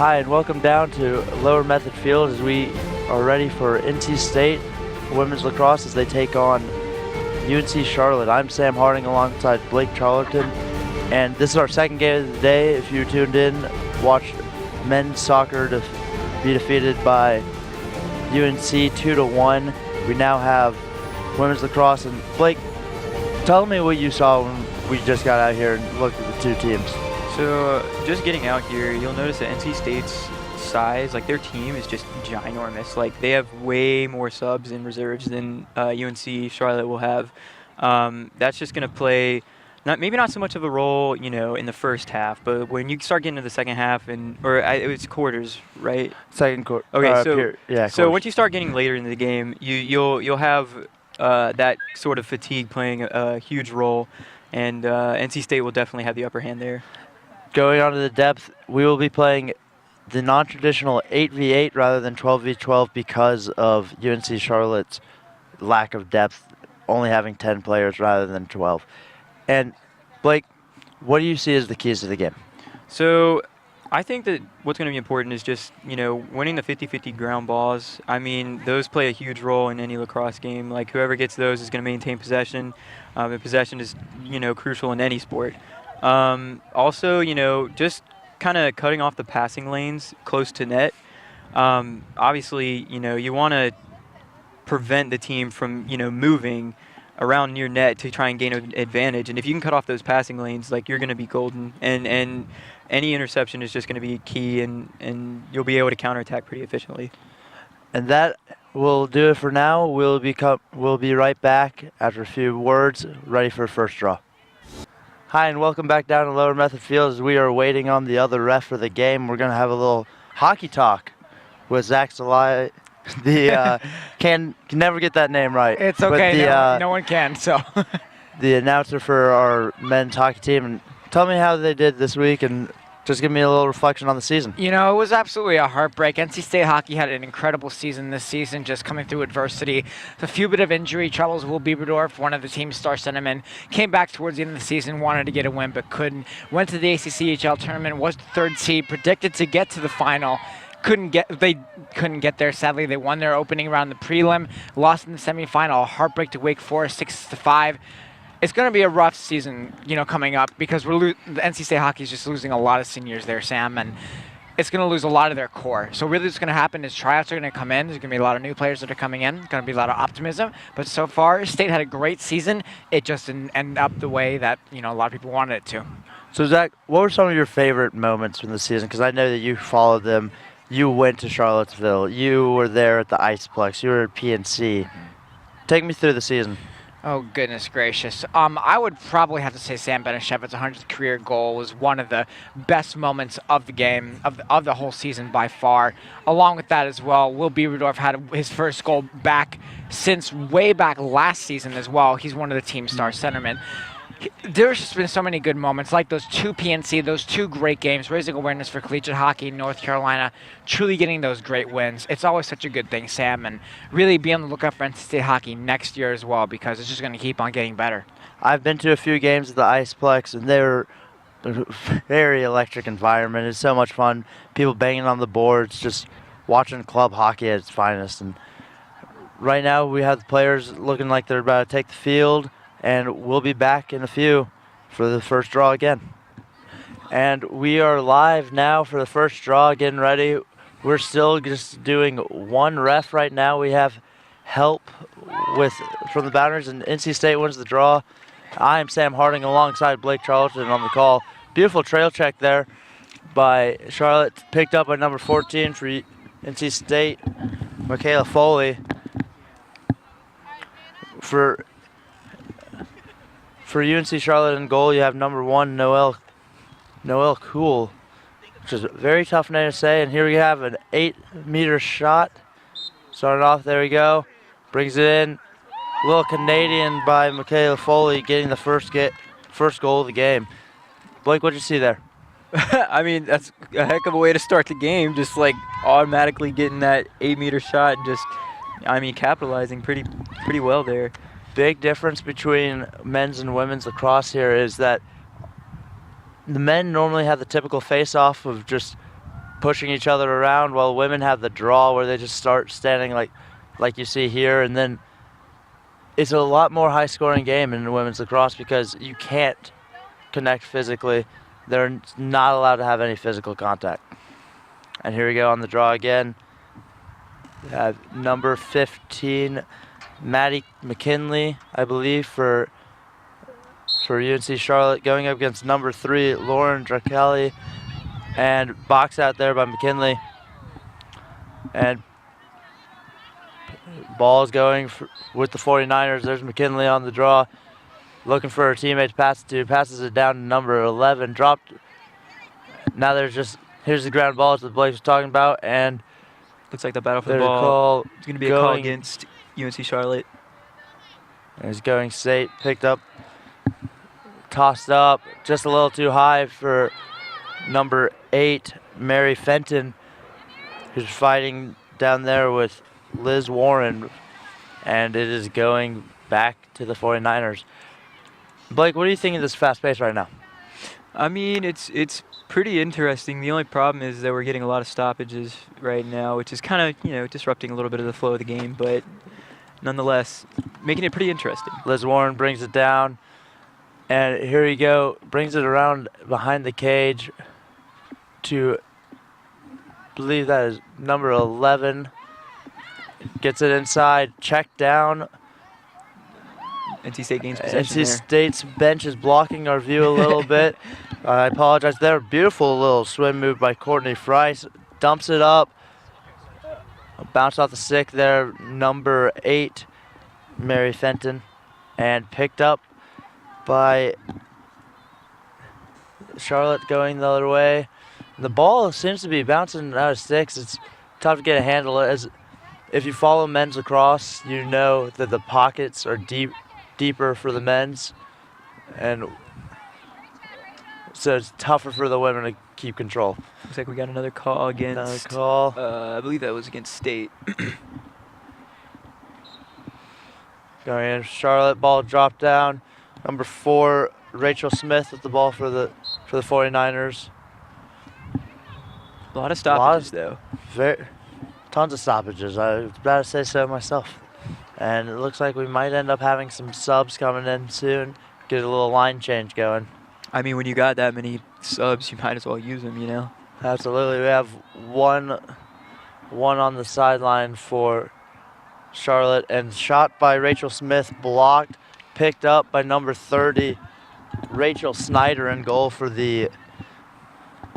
Hi, and welcome down to Lower Method Field as we are ready for NC State women's lacrosse as they take on UNC Charlotte. I'm Sam Harding alongside Blake Charlton, and this is our second game of the day. If you tuned in, watched men's soccer be defeated by UNC 2-1. We now have women's lacrosse, and Blake, tell me what you saw when we just got out here and looked at the two teams. So just getting out here, you'll notice that NC State's size, like their team is just ginormous. Like they have way more subs and reserves than UNC Charlotte will have. That's just going to play maybe not so much of a role, in the first half, but when you start getting to the second half it's quarters, right? Second quarter. Okay, so once you start getting later in the game, you'll have that sort of fatigue playing a huge role, and NC State will definitely have the upper hand there. Going on to the depth, we will be playing the non-traditional 8v8 rather than 12v12 because of UNC Charlotte's lack of depth, only having 10 players rather than 12. And Blake, what do you see as the keys to the game? So I think that what's going to be important is just, winning the 50-50 ground balls. I mean, those play a huge role in any lacrosse game. Like, whoever gets those is going to maintain possession. And possession is, crucial in any sport. Also, just kind of cutting off the passing lanes close to net. Obviously, you want to prevent the team from, moving around near net to try and gain an advantage. And if you can cut off those passing lanes, like, you're going to be golden. And any interception is just going to be key, and you'll be able to counterattack pretty efficiently. And that will do it for now. We'll be right back after a few words, ready for first draw. Hi, and welcome back down to Lower Method Field as we are waiting on the other ref for the game. We're going to have a little hockey talk with Zach Salai. Can never get that name right. It's okay. No one can. So the announcer for our men's hockey team. And tell me how they did this week, and just give me a little reflection on the season. It was absolutely a heartbreak. NC State hockey had an incredible season this season, just coming through adversity. A few bit of injury troubles. Will Bieberdorf, one of the team's star centermen, came back towards the end of the season, wanted to get a win but couldn't. Went to the ACCHL tournament, was the third seed, predicted to get to the final. They couldn't get there. Sadly, they won their opening round in the prelim, lost in the semifinal. A heartbreak to Wake Forest, 6-5. It's going to be a rough season, coming up because the NC State hockey is just losing a lot of seniors there, Sam, and it's going to lose a lot of their core. So really what's going to happen is tryouts are going to come in. There's going to be a lot of new players that are coming in. Going to be a lot of optimism. But so far, State had a great season. It just didn't end up the way that, a lot of people wanted it to. So, Zach, what were some of your favorite moments from the season? Because I know that you followed them. You went to Charlottesville. You were there at the Iceplex. You were at PNC. Take me through the season. Oh, goodness gracious. I would probably have to say Sam Benishevic's 100th career goal was one of the best moments of the game, of the whole season by far. Along with that as well, Will Bieberdorf had his first goal back since way back last season as well. He's one of the team star centermen. There's just been so many good moments, like those two PNC, those two great games, raising awareness for collegiate hockey in North Carolina, truly getting those great wins. It's always such a good thing, Sam, and really be on the lookout for NC State hockey next year as well because it's just going to keep on getting better. I've been to a few games at the Iceplex, and they're a very electric environment. It's so much fun. People banging on the boards, just watching club hockey at its finest. And right now we have the players looking like they're about to take the field. And we'll be back in a few for the first draw again. And we are live now for the first draw, getting ready. We're still just doing one ref right now. We have help from the boundaries, and NC State wins the draw. I am Sam Harding alongside Blake Charlton on the call. Beautiful trail check there by Charlotte, picked up by number 14 for NC State, Michaela Foley. For UNC Charlotte in goal, you have number 1, Noelle Cool, which is a very tough name to say. And here we have an 8-meter shot. Starting off, there we go. Brings it in. A little Canadian by Michaela Foley getting the first goal of the game. Blake, what'd you see there? I mean, that's a heck of a way to start the game. Just like automatically getting that 8-meter shot and capitalizing pretty well there. Big difference between men's and women's lacrosse here is that the men normally have the typical face-off of just pushing each other around, while women have the draw where they just start standing like you see here, and then it's a lot more high-scoring game in women's lacrosse because you can't connect physically. They're not allowed to have any physical contact. And here we go on the draw again. Number 15, Maddie McKinley, I believe, for UNC Charlotte, going up against number 3, Lauren Drakeli, and box out there by McKinley. And ball's going with the 49ers. There's McKinley on the draw, looking for her teammate to pass it to. Passes it down to number 11. Dropped. Now here's the ground ball that Blake was talking about, and looks like the battle for the ball. It's going to be a call against UNC Charlotte. He's going State, picked up, tossed up, just a little too high for number 8, Mary Fenton, who's fighting down there with Liz Warren, and it is going back to the 49ers. Blake, what do you think of this fast pace right now? I mean, it's pretty interesting. The only problem is that we're getting a lot of stoppages right now, which is kind of, disrupting a little bit of the flow of the game, but nonetheless, making it pretty interesting. Liz Warren brings it down, and here you go, brings it around behind the cage to, I believe that is number 11. Gets it inside, check down. NC State gains possession NC State's bench is blocking our view a little bit. I apologize there. Beautiful little swim move by Courtney Frice. Dumps it up. Bounced off the stick there. Number 8, Mary Fenton. And picked up by Charlotte going the other way. The ball seems to be bouncing out of sticks. It's tough to get a handle. If you follow men's lacrosse, you know that the pockets are deeper for the men's, and so it's tougher for the women to keep control. Looks like we got another call against. Another call. I believe that was against State. Going in, Charlotte, ball dropped down. Number 4, Rachel Smith with the ball for the 49ers. A lot of stoppages though. Tons of stoppages. I was about to say so myself. And it looks like we might end up having some subs coming in soon. Get a little line change going. I mean, when you got that many subs, you might as well use them, Absolutely. We have one on the sideline for Charlotte, and shot by Rachel Smith, blocked, picked up by number 30, Rachel Snyder, in goal for the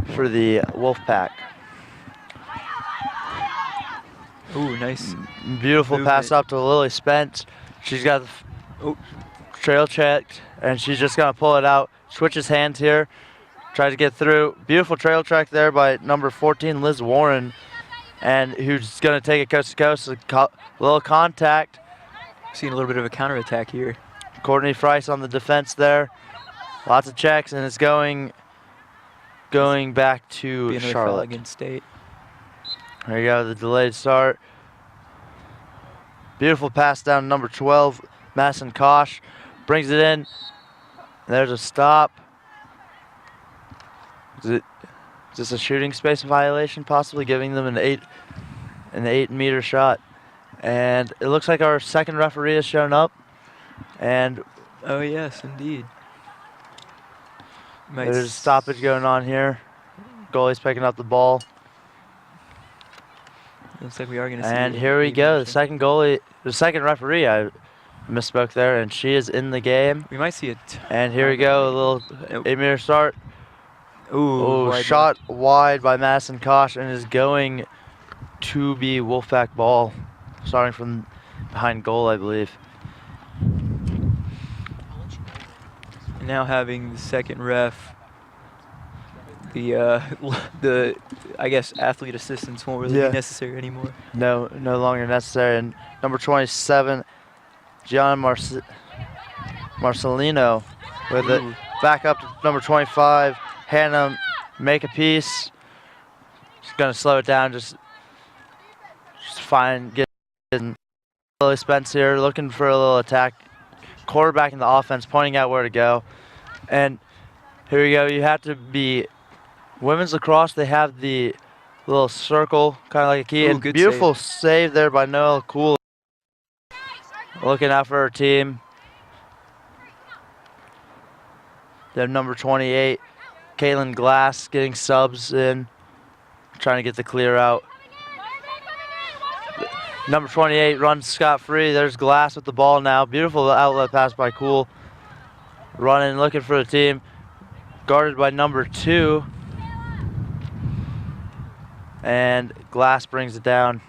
Wolfpack. Ooh, nice. Beautiful movement. pass up to Lily Spence. She's got the trail checked, and she's just going to pull it out. Switches hands here. Tries to get through. Beautiful trail check there by number 14, Liz Warren, and who's going to take it coast to coast. A little contact. Seeing a little bit of a counterattack here. Courtney Frice on the defense there. Lots of checks, and it's going back to Charlotte. Against State. There you go, the delayed start. Beautiful pass down to number 12, Madison Kosh. Brings it in. There's a stop. Is this a shooting space violation, possibly giving them an 8-meter shot? And it looks like our second referee has shown up. And oh yes, indeed. There's a stoppage going on here. Goalie's picking up the ball. Looks like we are going to see. And here we go. The second referee. I misspoke there, and she is in the game. We might see it. And here we go. A little 8-meter start. Ooh, shot wide by Madison Kosh, and is going to be Wolfpack ball, starting from behind goal, I believe. Now having the second ref, the I guess athlete assistance won't really be necessary anymore. No longer necessary. And number 27, Gian Marcelino with it back up to number 25. Hannah make a piece. She's gonna slow it down. Just fine. Getting Lily Spence here, looking for a little attack. Quarterback in the offense, pointing out where to go. And here we go. You have to be women's lacrosse. They have the little circle, kind of like a key. Ooh, And good beautiful save there by Noel Cool. Looking out for her team. Then number 28, Caitlin Glass, getting subs in, trying to get the clear out. Number 28 runs scot-free. There's Glass with the ball now. Beautiful outlet pass by Cool. Running, looking for the team. Guarded by number 2. And Glass brings it down.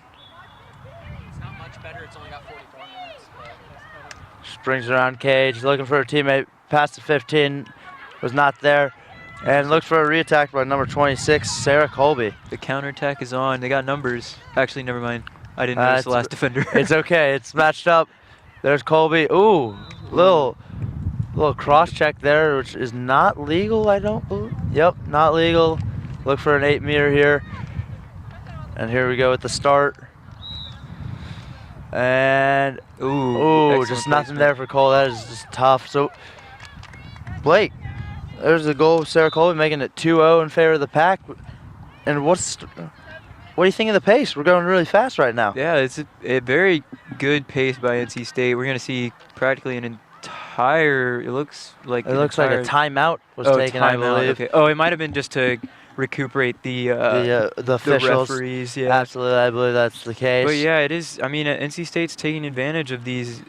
It's not much better. It's only got 44 minutes. Just brings it around Cage, looking for her teammate. Past the 15, was not there. And looks for a reattack by number 26, Sarah Colby. The counterattack is on. They got numbers. Actually, never mind. I didn't notice the last defender. It's okay. It's matched up. There's Colby. Ooh, little cross check there, which is not legal, I don't believe. Yep, not legal. Look for an 8-meter here. And here we go with the start. And ooh, just nothing there for Cole. That is just tough. So Blake, there's the goal of Sarah Colby, making it 2-0 in favor of the Pack. And what do you think of the pace? We're going really fast right now. Yeah, it's a very good pace by NC State. We're going to see practically an entire. It looks like like a timeout was taken, I believe. Okay. Oh, it might have been just to recuperate the officials. The referees. Yeah, absolutely. I believe that's the case. But yeah, it is. I mean, NC State's taking advantage of these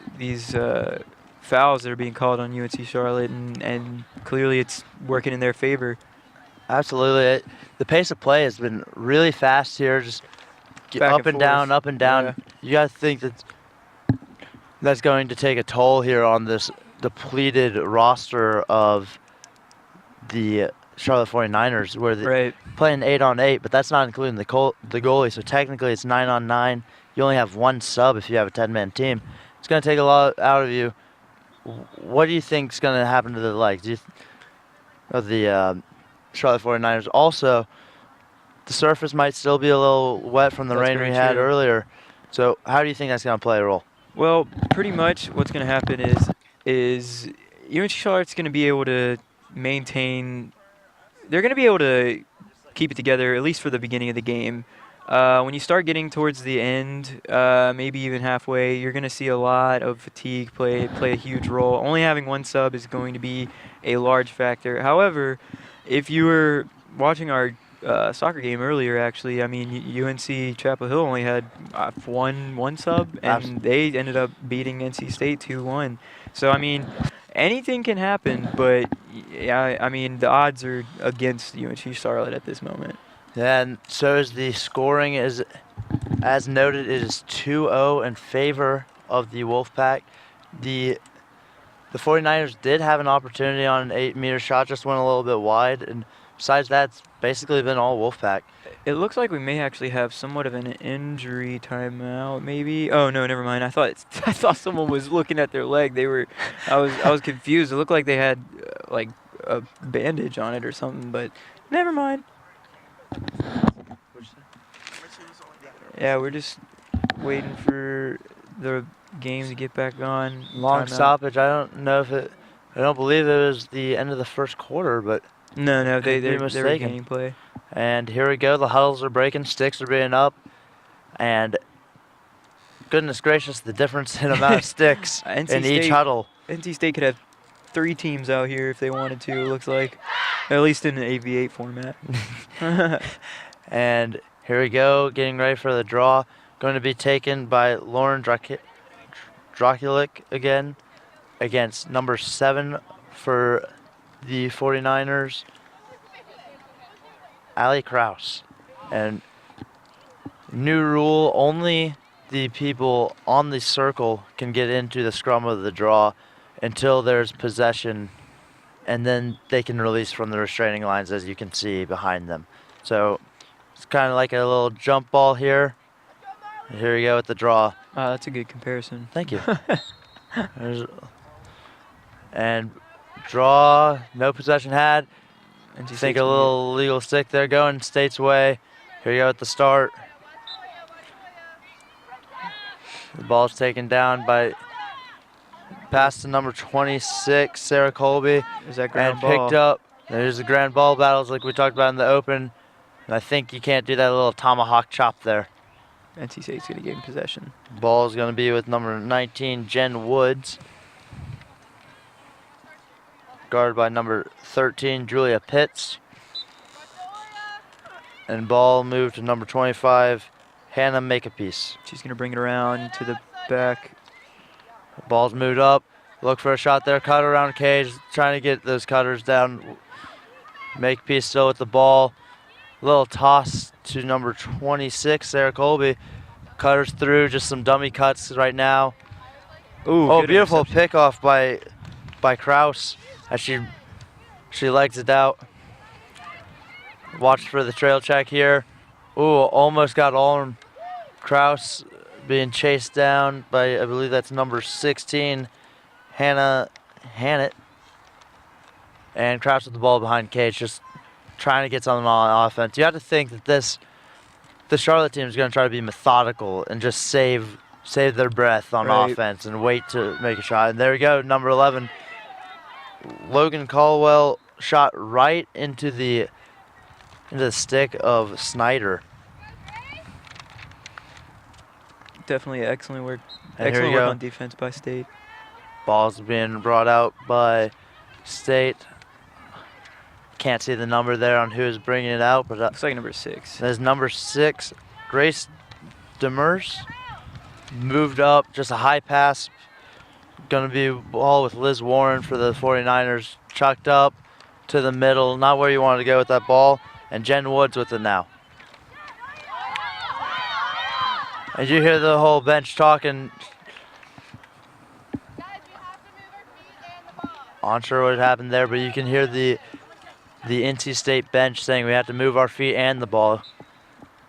fouls that are being called on UNC Charlotte, and clearly it's working in their favor. Absolutely. The pace of play has been really fast here, just up and down, up and down. Yeah. You got to think that's going to take a toll here on this depleted roster of the Charlotte 49ers, where they're playing 8-on-8, but that's not including the goalie, so technically it's 9-on-9. You only have one sub if you have a 10-man team. It's going to take a lot out of you. What do you think is going to happen to the legs of the Charlotte 49ers? Also, the surface might still be a little wet from the rain we had earlier. So how do you think that's going to play a role? Well, pretty much what's going to happen is UNC Charlotte's going to be able to maintain. They're going to be able to keep it together, at least for the beginning of the game. When you start getting towards the end, maybe even halfway, you're going to see a lot of fatigue play a huge role. Only having one sub is going to be a large factor. However, if you were watching our soccer game earlier, actually, I mean, UNC Chapel Hill only had one sub, and they ended up beating NC State 2-1. So, I mean, anything can happen, but yeah, I mean, the odds are against UNC Charlotte at this moment. Yeah, and so is the scoring. As noted, it is 2-0 in favor of the Wolfpack. The 49ers did have an opportunity on an 8-meter shot, just went a little bit wide, and besides that, it's basically been all Wolfpack. It looks like we may actually have somewhat of an injury timeout, maybe. Oh no, never mind. I thought someone was looking at their leg. I was confused. It looked like they had like a bandage on it or something, but never mind. Yeah, we're just waiting for the game to get back on. Long stoppage. I don't believe it was the end of the first quarter, but no, they're regaining play. And here we go. The huddles are breaking, sticks are being up, and goodness gracious, the difference in amount of sticks in each huddle. NC State could have 3 teams out here if they wanted to. It looks like, at least in an AV8 format. And here we go, getting ready for the draw. Going to be taken by Lauren Draculic again against number 7 for the 49ers, Allie Kraus. And new rule, only the people on the circle can get into the scrum of the draw until there's possession, and then they can release from the restraining lines, as you can see behind them. So it's kind of like a little jump ball here. Here we go with the draw. That's a good comparison. Thank you. And draw, no possession had. I think a little legal stick there going State's way. Here you go at the start. The ball's taken down by pass to number 26, Sarah Colby. Is that grand and ball? Picked up. There's the grand ball battles like we talked about in the open. And I think you can't do that little tomahawk chop there. NC State's going to gain possession. Ball is going to be with number 19, Jen Woods. Guarded by number 13, Julia Pitts. And ball moved to number 25, Hannah Makepeace. She's going to bring it around to the back. Ball's moved up. Look for a shot there. Cut around cage. Trying to get those cutters down. Makepeace still with the ball. Little toss to number 26, Sarah Colby. Cutters through. Just some dummy cuts right now. Ooh, oh, beautiful pickoff by Kraus as she legs it out. Watch for the trail check here. Ooh, almost got on. Kraus being chased down by, I believe that's number 16, Hannah Hannett. And Kraus with the ball behind cage, just trying to get something on offense. You have to think that the Charlotte team is going to try to be methodical and just save their breath on offense and wait to make a shot. And there we go, number 11, Logan Caldwell shot right into the stick of Snyder. Definitely excellent work. And excellent work on defense by State. Ball's being brought out by State. Can't see the number there on who is bringing it out, but looks like number 6. There's number 6, Grace Demers. Moved up, just a high pass. Going to be ball with Liz Warren for the 49ers. Chucked up to the middle, not where you wanted to go with that ball. And Jen Woods with it now. As you hear the whole bench talking, not sure what happened there, but you can hear the NC State bench saying we have to move our feet and the ball.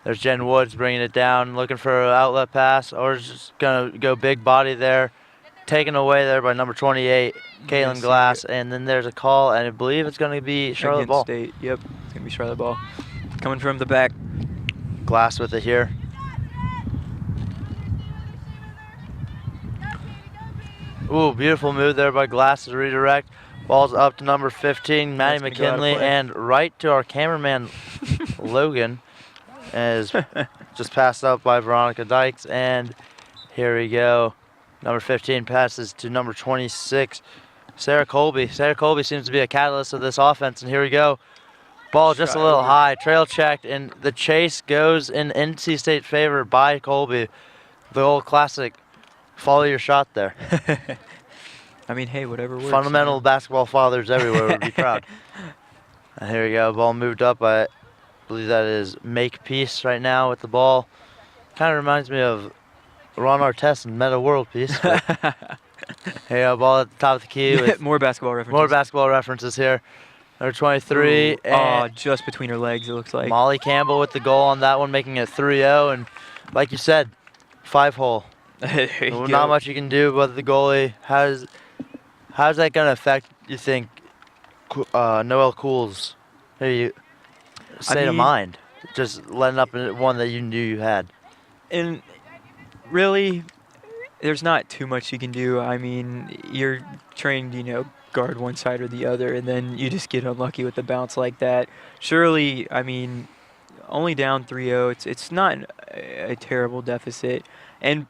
There's Jen Woods bringing it down, looking for an outlet pass, or just gonna go big body there. Taken away there by number 28, Caitlin Glass, and then there's a call, and I believe it's gonna be Charlotte ball. State, yep, it's gonna be Charlotte ball. Coming from the back. Glass with it here. Ooh, beautiful move there by Glass to redirect. Ball's up to number 15, Maddie McKinley, and right to our cameraman, Logan, is just passed up by Veronica Dykes. And here we go. Number 15 passes to number 26, Sarah Colby. Sarah Colby seems to be a catalyst of this offense, and here we go. Ball just a little high, trail checked, and the chase goes in NC State favor by Colby. The old classic, follow your shot there. I mean, hey, whatever works. Fundamental basketball fathers everywhere would be proud. And here we go, ball moved up by, I believe that is Makepeace right now with the ball. Kind of reminds me of Ron Artest and Meta World Peace. Here we go, ball at the top of the key. With more basketball references. More basketball references here. Number 23. Ooh, and just between her legs, it looks like. Molly Campbell with the goal on that one, making it 3-0. And like you said, 5-hole. Not much you can do, but the goalie, how's that going to affect, you think, Noelle Cool's state of mind? Just letting up one that you knew you had. And really, there's not too much you can do. I mean, you're trained, guard one side or the other, and then you just get unlucky with the bounce like that. Surely, I mean, only down 3-0. It's not a terrible deficit. And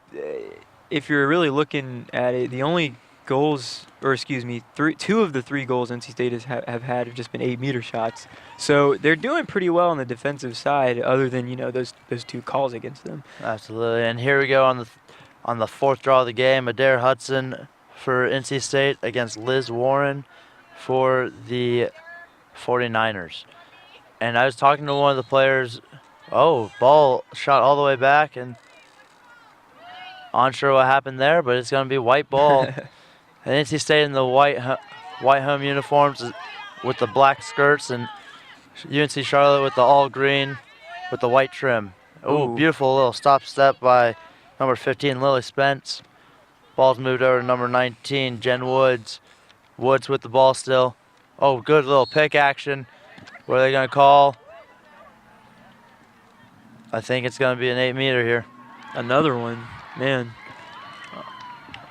if you're really looking at it, the only goals, or excuse me, two of the 3 goals NC State have had have just been 8-meter shots. So they're doing pretty well on the defensive side, other than those 2 calls against them. Absolutely. And here we go on the 4th draw of the game. Adair Hudson for NC State against Liz Warren for the 49ers. And I was talking to one of the players. Oh, ball shot all the way back, and unsure what happened there, but it's going to be white ball. And NC State in the white home uniforms with the black skirts, and UNC Charlotte with the all green with the white trim. Ooh, beautiful little stop step by number 15, Lily Spence. Ball's moved over to number 19, Jen Woods. Woods with the ball still. Oh, good little pick action. What are they going to call? I think it's going to be an 8-meter here. Another one, man.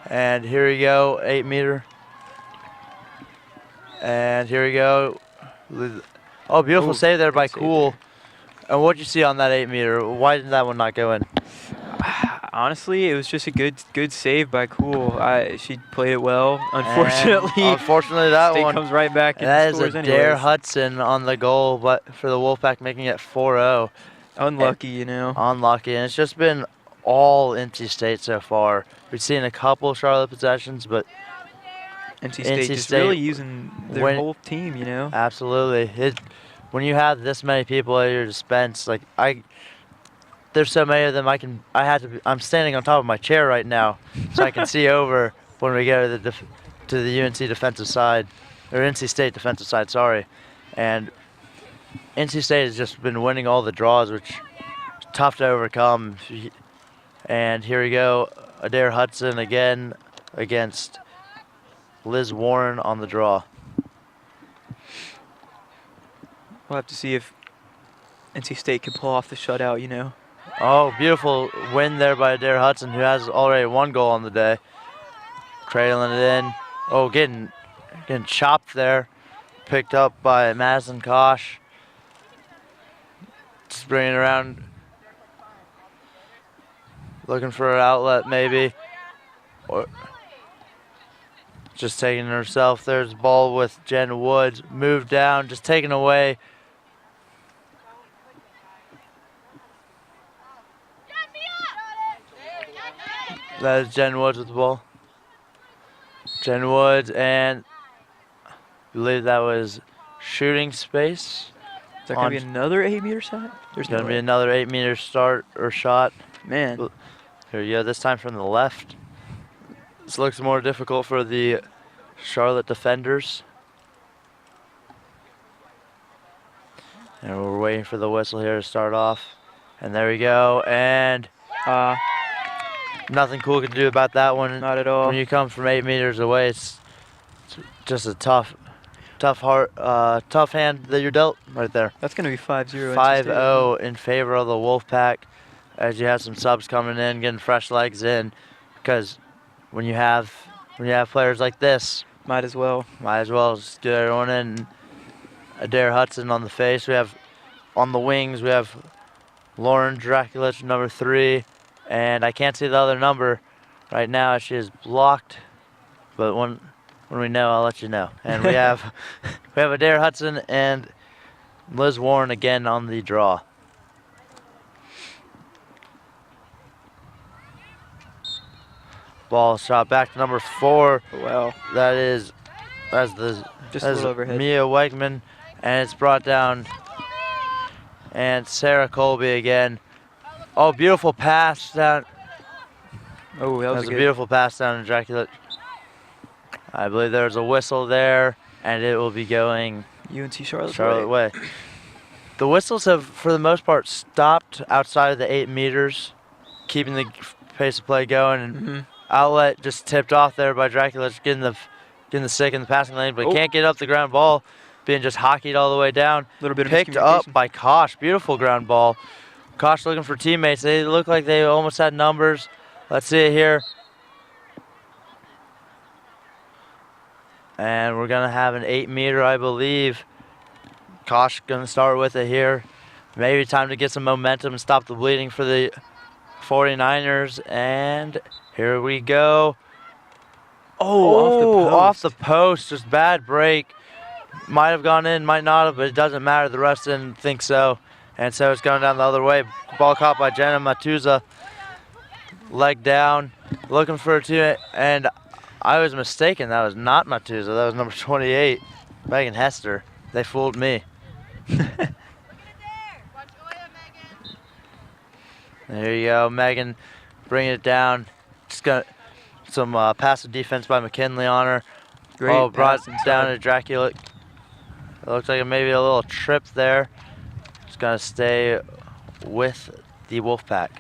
And here we go, 8-meter. And here we go. Oh, beautiful save there by Cool. And what'd you see on that 8-meter? Why did that one not go in? Honestly, it was just a good save by Cool. She played it well. Unfortunately, unfortunately, that State one comes right back and that is scores a Dare anyways. Hudson on the goal, but for the Wolfpack making it 4-0. Unlucky, you know. Unlucky, and it's just been all NC State so far. We've seen a couple Charlotte possessions, but NC State just State really using their whole team, you know. Absolutely. When you have this many people at your dispense, like there's so many of them. I'm standing on top of my chair right now, so I can see over when we go to the UNC defensive side, or NC State defensive side. Sorry, and NC State has just been winning all the draws, which is tough to overcome. And here we go, Adair Hudson again against Liz Warren on the draw. We'll have to see if NC State can pull off the shutout, you know. Oh, beautiful win there by Adair Hudson, who has already 1 goal on the day. Cradling it in. Oh, getting chopped there. Picked up by Madison Kosh. Just bringing it around. Looking for an outlet, maybe. Or just taking it herself. There's the ball with Jen Woods. Moved down, just taken away. That is Jen Woods with the ball. Jen Woods, and I believe that was shooting space. Is that going to be another 8-meter shot? There's going to be another 8-meter start or shot. Man. Here you go, this time from the left. This looks more difficult for the Charlotte defenders. And we're waiting for the whistle here to start off. And there we go, and nothing Cool can do about that one. Not at all. When you come from 8 meters away, it's just a tough hand that you're dealt right there. That's going to be 5-0. 5-0 in favor of the Wolfpack, as you have some subs coming in, getting fresh legs in, because when you have players like this, might as well just get everyone in. Adair Hudson on the face. We have on the wings. We have Lauren Draculich, number 3. And I can't see the other number right now. She is blocked, but when we know, I'll let you know. And we have Adair Hudson and Liz Warren again on the draw. Ball shot back to number 4. Wow. That's a little overhead. Mia Wegman, and it's brought down. And Sarah Colby again. Oh, beautiful pass down. Oh, that was a beautiful pass down to Dracula. I believe there's a whistle there, and it will be going UNC Charlotte way. The whistles have, for the most part, stopped outside of the 8 meters, keeping the pace of play going. And outlet just tipped off there by Dracula, getting the stick in the passing lane, but can't get up the ground ball, being just hockeyed all the way down. A little bit of picked up by Kosh. Beautiful ground ball. Kosh looking for teammates. They look like they almost had numbers. Let's see it here. And we're going to have an 8-meter, I believe. Kosh going to start with it here. Maybe time to get some momentum and stop the bleeding for the 49ers. And here we go. Oh, off the post. Just bad break. Might have gone in, might not have, but it doesn't matter. The rest didn't think so. And so it's going down the other way. Ball caught by Jenna Matuza. Leg down. Looking for a 2. And I was mistaken. That was not Matuza. That was number 28, Megan Hester. They fooled me. There you go, Megan, bringing it down. Just got some passive defense by McKinley on her. Great brought down to Dracula. It looks like maybe a little trip there. Just gonna stay with the Wolfpack.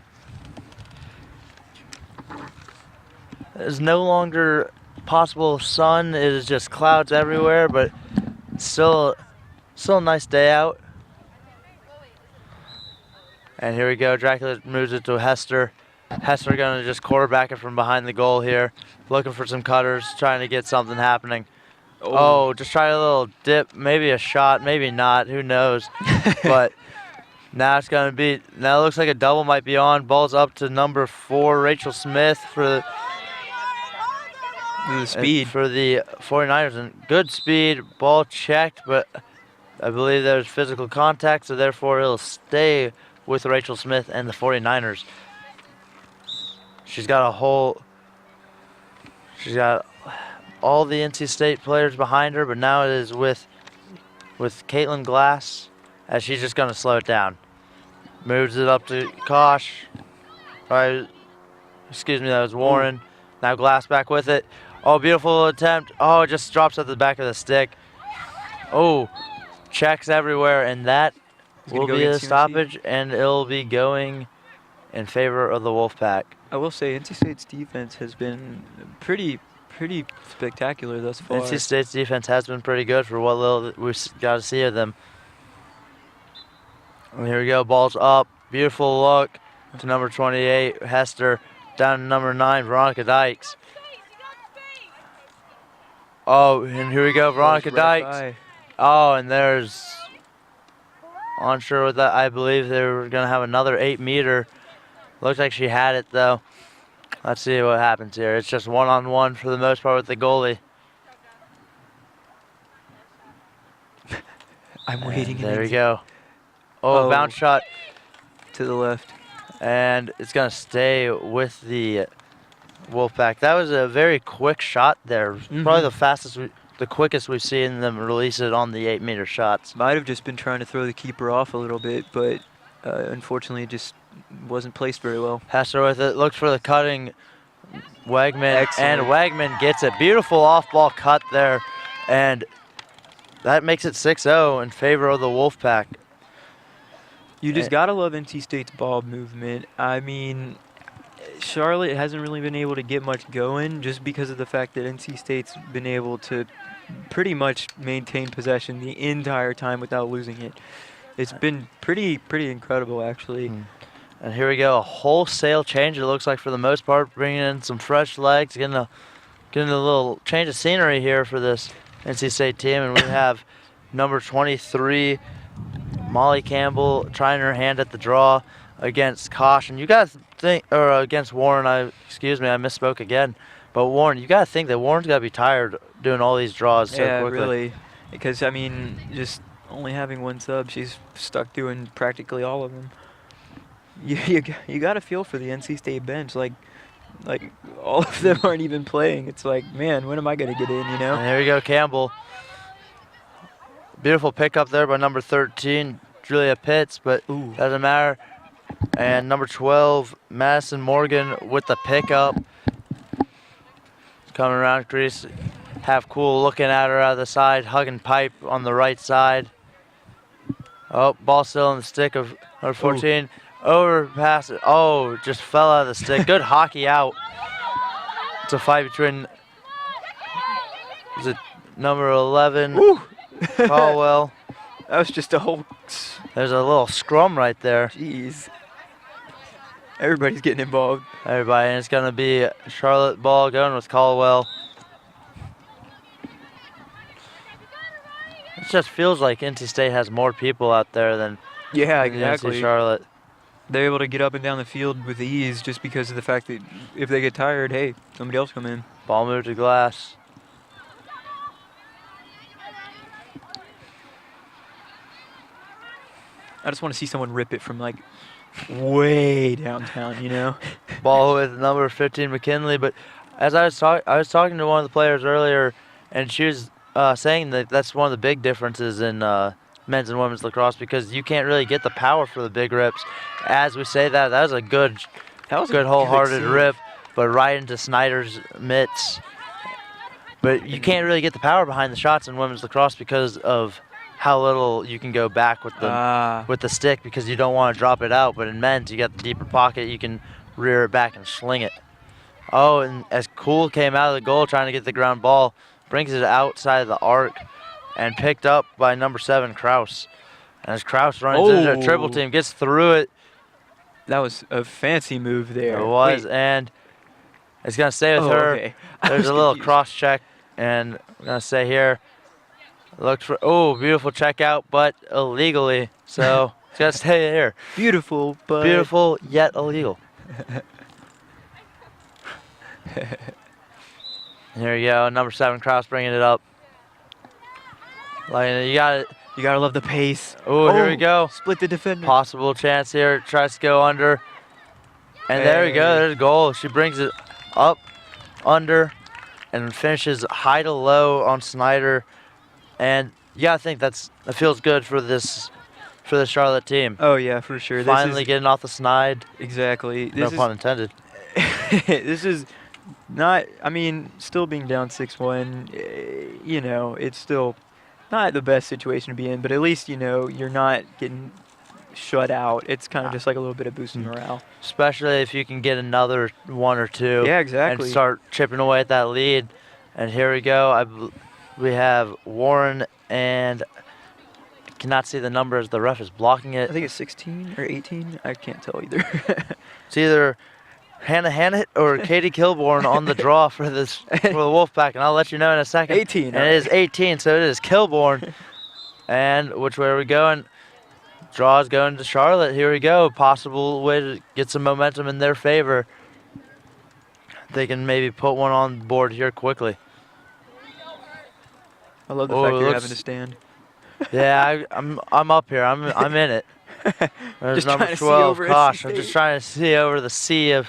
There's no longer possible sun. It is just clouds everywhere, but still a nice day out. And here we go. Dracula moves it to Hester. Hester gonna just quarterback it from behind the goal here. Looking for some cutters, trying to get something happening. Oh, just try a little dip, maybe a shot, maybe not, who knows. But Now it's going to be, now it looks like a double might be on. Ball's up to number 4, Rachel Smith for The speed. for the 49ers. And good speed, ball checked, but I believe there's physical contact, so therefore it'll stay with Rachel Smith and the 49ers. She's got all the NC State players behind her, but now it is with Caitlin Glass, as she's just going to slow it down. Moves it up to Kosh. Excuse me, that was Warren. Ooh. Now Glass back with it. Oh, beautiful attempt. Oh, it just drops at the back of the stick. Oh, checks everywhere, and that will be a stoppage, and it'll be going in favor of the Wolfpack. I will say NC State's defense has been pretty spectacular thus far. NC State's defense has been pretty good for what little we've got to see of them. And here we go, ball's up. Beautiful look to number 28, Hester. Down to number 9, Veronica Dykes. Oh, and here we go, Veronica Dykes. Oh, and there's, unsure with that. I believe they were going to have another 8-meter. Looks like she had it, though. Let's see what happens here. It's just one-on-one for the most part with the goalie. I'm waiting. There we go. Oh, bounce shot to the left. And it's going to stay with the Wolfpack. That was a very quick shot there. Probably the quickest we've seen them release it on the 8-meter shots. Might have just been trying to throw the keeper off a little bit, but unfortunately it just wasn't placed very well. Hester with it, looks for the cutting Wegman. Excellent. And Wegman gets it. Beautiful off-ball cut there, and that makes it 6-0 in favor of the Wolfpack. You just gotta love NC State's ball movement. I mean, Charlotte hasn't really been able to get much going just because of the fact that NC State's been able to pretty much maintain possession the entire time without losing it. It's been pretty incredible, actually. And here we go, a wholesale change, it looks like, for the most part, bringing in some fresh legs, getting a little change of scenery here for this NC State team. And we have number 23, Molly Campbell, trying her hand at the draw against Caution. You guys think, or against Warren, excuse me, I misspoke again. But Warren, you got to think that Warren's got to be tired doing all these draws so quickly. Yeah, really. Because, I mean, just only having one sub, she's stuck doing practically all of them. You got to feel for the NC State bench. Like all of them aren't even playing. It's like, man, when am I going to get in, you know? And here we go, Campbell. Beautiful pickup there by number 13, Julia Pitts, but doesn't matter. And number 12, Madison Morgan with the pickup. Coming around crease, half cool, looking at her out of the side, hugging pipe on the right side. Oh, ball still on the stick of number 14. Overpass it. Oh, just fell out of the stick. Good hockey out. It's a fight between, is it number 11, Caldwell. That was just a whole... There's a little scrum right there. Jeez. Everybody's getting involved. Everybody, and it's going to be Charlotte ball going with Caldwell. It just feels like NC State has more people out there than exactly. NC Charlotte. They're able to get up and down the field with ease just because of the fact that if they get tired, hey, somebody else come in. Ball moved to Glass. I just want to see someone rip it from like way downtown, you know? Ball with number 15, McKinley. But as I was talking to one of the players earlier, and she was saying that that's one of the big differences in men's and women's lacrosse, because you can't really get the power for the big rips. As we say that was a good wholehearted rip, but right into Snyder's mitts. But you can't really get the power behind the shots in women's lacrosse because of how little you can go back with the stick, because you don't want to drop it out. But in men's, you got the deeper pocket, you can rear it back and sling it. Oh, and as Cool came out of the goal trying to get the ground ball, brings it outside of the arc and picked up by number 7, Kraus. And as Kraus runs into a triple team, gets through it. That was a fancy move there. It was, and it's going to stay with her. Okay. There's a little cross check, and I'm going to say here, looked for, beautiful check out, but illegally. So It's got to stay here. Beautiful, but Beautiful, yet illegal. Here you go, number 7, Krause bringing it up. Like, you got it. you gotta love the pace. Oh, here we go. Split the defender. Possible chance here. Tries to go under. And there we go. Hey. There's a goal. She brings it up, under, and finishes high to low on Snyder. And you gotta think that feels good for the Charlotte team. Oh yeah, for sure. Finally getting off the snide. Exactly. No pun intended. This is not. I mean, still being down 6-1. You know, it's still not the best situation to be in. But at least you're not getting shut out. It's kind of just like a little bit of boost in morale. Especially if you can get another 1 or 2. Yeah, exactly. And start chipping away at that lead. And here we go. We have Warren, and I cannot see the numbers. The ref is blocking it. I think it's 16 or 18. I can't tell either. It's either Hannah Hannett or Katie Kilborn on the draw for the Wolfpack, and I'll let you know in a second. 18. And it is 18, so it is Kilborn. And which way are we going? Draw is going to Charlotte. Here we go. Possible way to get some momentum in their favor. They can maybe put one on the board here quickly. I love the fact you're having to stand. Yeah, I'm up here. I'm in it. There's Just number trying to see 12, over NC Kosh. I'm State. just trying to see over the sea of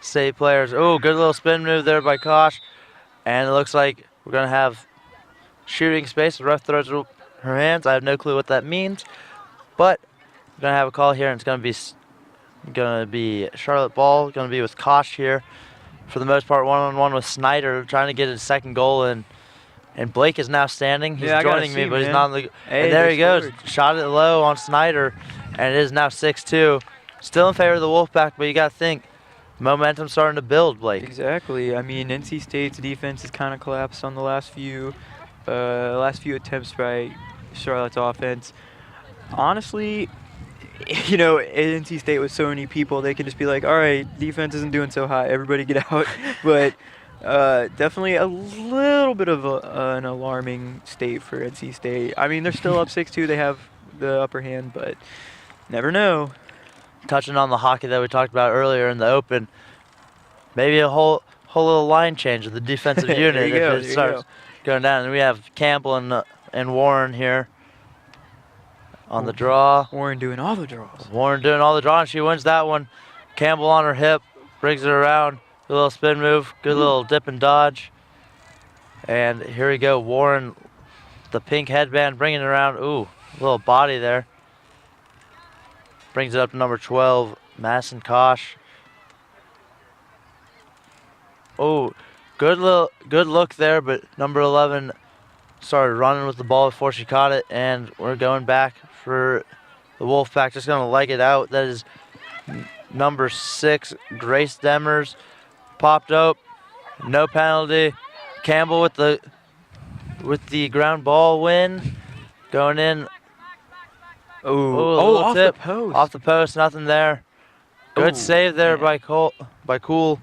state players. Oh, good little spin move there by Kosh. And it looks like we're going to have shooting space. The ref throws her hands. I have no clue what that means. But we're going to have a call here, and it's going to be Charlotte ball. Going to be with Kosh here. For the most part, one-on-one with Snyder, trying to get his second goal in. And Blake is now standing. He's Yeah, I gotta joining me, see, but he's man. not on the. Hey, And there he they goes. scored. Shot it low on Snyder, and it is now 6-2. Still in favor of the Wolfpack, but you got to think momentum starting to build, Blake. Exactly. I mean, NC State's defense has kind of collapsed on the last few attempts by Charlotte's offense. Honestly, NC State with so many people, they can just be like, all right, defense isn't doing so hot. Everybody get out. But definitely a little bit of an alarming state for NC State. I mean, they're still up 6-2. They have the upper hand, but never know. Touching on the hockey that we talked about earlier in the open, maybe a whole little line change of the defensive unit There you go, if there it you starts going down. And we have Campbell and Warren here on the draw. Warren doing all the draws. Warren doing all the drawing. She wins that one. Campbell on her hip, brings it around. Good little spin move, good little dip and dodge. And here we go, Warren, the pink headband, bringing it around. Ooh, little body there. Brings it up to number 12, Madison Kosh. Oh, good look there, but number 11 started running with the ball before she caught it, and we're going back for the Wolfpack. Just gonna leg it out. That is number 6, Grace Demers. Popped up, no penalty. Campbell with the ground ball win, going in. Oh, off the tip. post. Off the post, nothing there. Good Ooh, save there man. by Cool.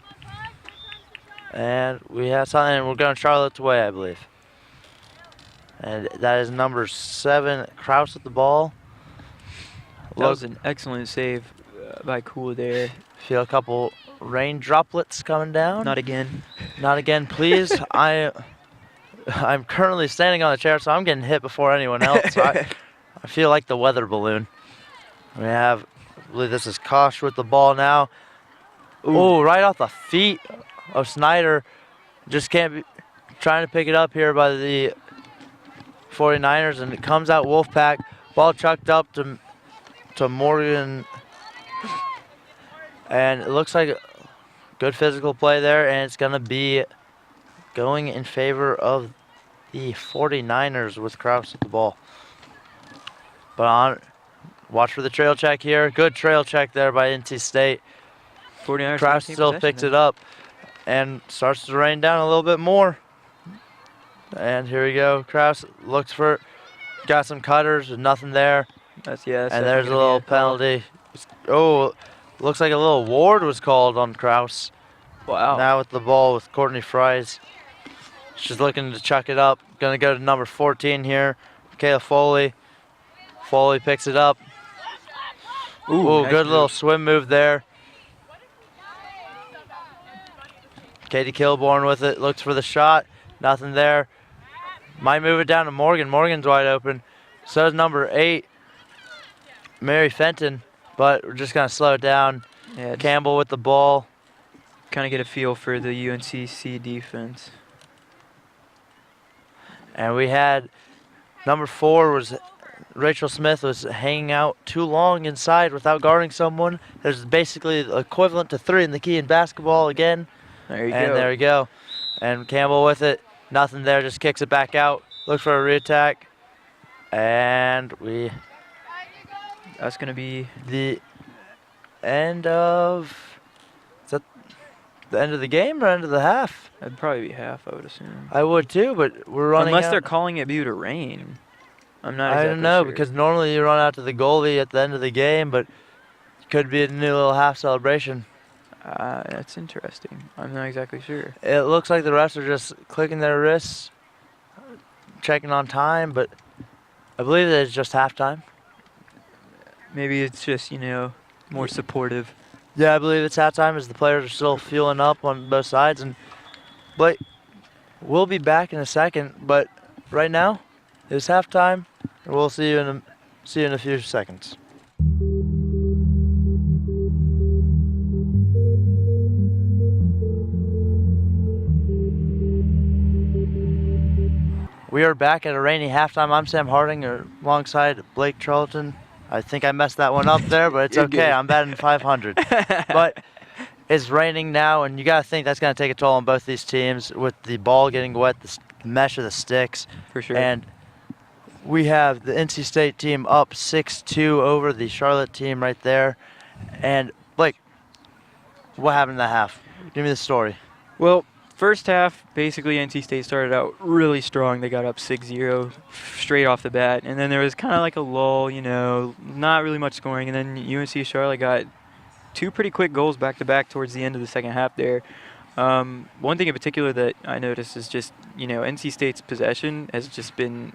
And we have something, and we're going Charlotte's way, I believe. And that is number 7, Krause with the ball. That was an excellent save by Cool there. Feel a couple rain droplets coming down. Not again. Not again, please. I'm currently standing on the chair, so I'm getting hit before anyone else. So I feel like the weather balloon. We have, I believe this is Kosh with the ball now. Ooh, right off the feet of Snyder. Just can't be trying to pick it up here by the 49ers, and it comes out Wolfpack. Ball chucked up to Morgan. And it looks like good physical play there, and it's going to be going in favor of the 49ers with Krause at the ball. But watch for the trail check here. Good trail check there by NC State. 49ers Krause still picks it up and starts to rain down a little bit more. And here we go. Krause looks got some cutters, nothing there. That's And there's a little penalty. Oh, looks like a little ward was called on Krause. Wow. Now with the ball with Courtney Fries. She's looking to chuck it up. Gonna go to number 14 here, Kayla Foley. Foley picks it up. Ooh, nice good little move. swim move there. Katie Kilborn with it, looks for the shot. Nothing there. Might move it down to Morgan. Morgan's wide open. So is number 8, Mary Fenton. But we're just going to slow it down. Yeah, Campbell with the ball. kind of get a feel for the UNCC defense. And we had number 4 was Rachel Smith was hanging out too long inside without guarding someone. There's basically the equivalent to 3 in the key in basketball again. There you And go. there we go. And Campbell with it. Nothing there, just kicks it back out. Looks for a reattack. And That's going to be the end of, is that the end of the game or end of the half? that'd probably be half, I would assume. I would too, but we're running Unless out. they're calling it due to rain. I'm not I exactly don't know, sure. because normally you run out to the goalie at the end of the game, but could be a new little half celebration. That's interesting. I'm not exactly sure. It looks like the refs are just clicking their wrists, checking on time, but I believe that it's just halftime. Maybe it's just, more supportive. Yeah, I believe it's halftime as the players are still fueling up on both sides. And Blake, we'll be back in a second, but right now it's halftime, and we'll see you in a few seconds. We are back at a rainy halftime. I'm Sam Harding alongside Blake Charlton. I think I messed that one up there, but it's You're okay. good. I'm batting 500. But it's raining now, and you got to think that's going to take a toll on both these teams with the ball getting wet, the mesh of the sticks. For sure. And we have the NC State team up 6-2 over the Charlotte team right there. And Blake, what happened in that half? Give me the story. Well, first half, basically NC State started out really strong. They got up 6-0 straight off the bat. And then there was kind of like a lull, not really much scoring. And then UNC Charlotte got 2 pretty quick goals back-to-back towards the end of the second half there. One thing in particular that I noticed is just, NC State's possession has just been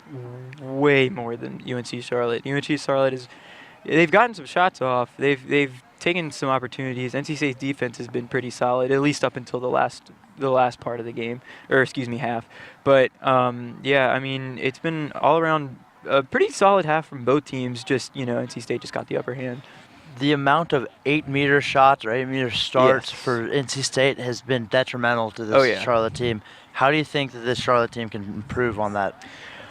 way more than UNC Charlotte. UNC Charlotte they've gotten some shots off. They've taken some opportunities. NC State's defense has been pretty solid, at least up until the last part of the game, half. But it's been all around a pretty solid half from both teams. Just NC State just got the upper hand. The amount of 8-meter shots or 8-meter starts Yes. for NC State has been detrimental to this Charlotte team. How do you think that this Charlotte team can improve on that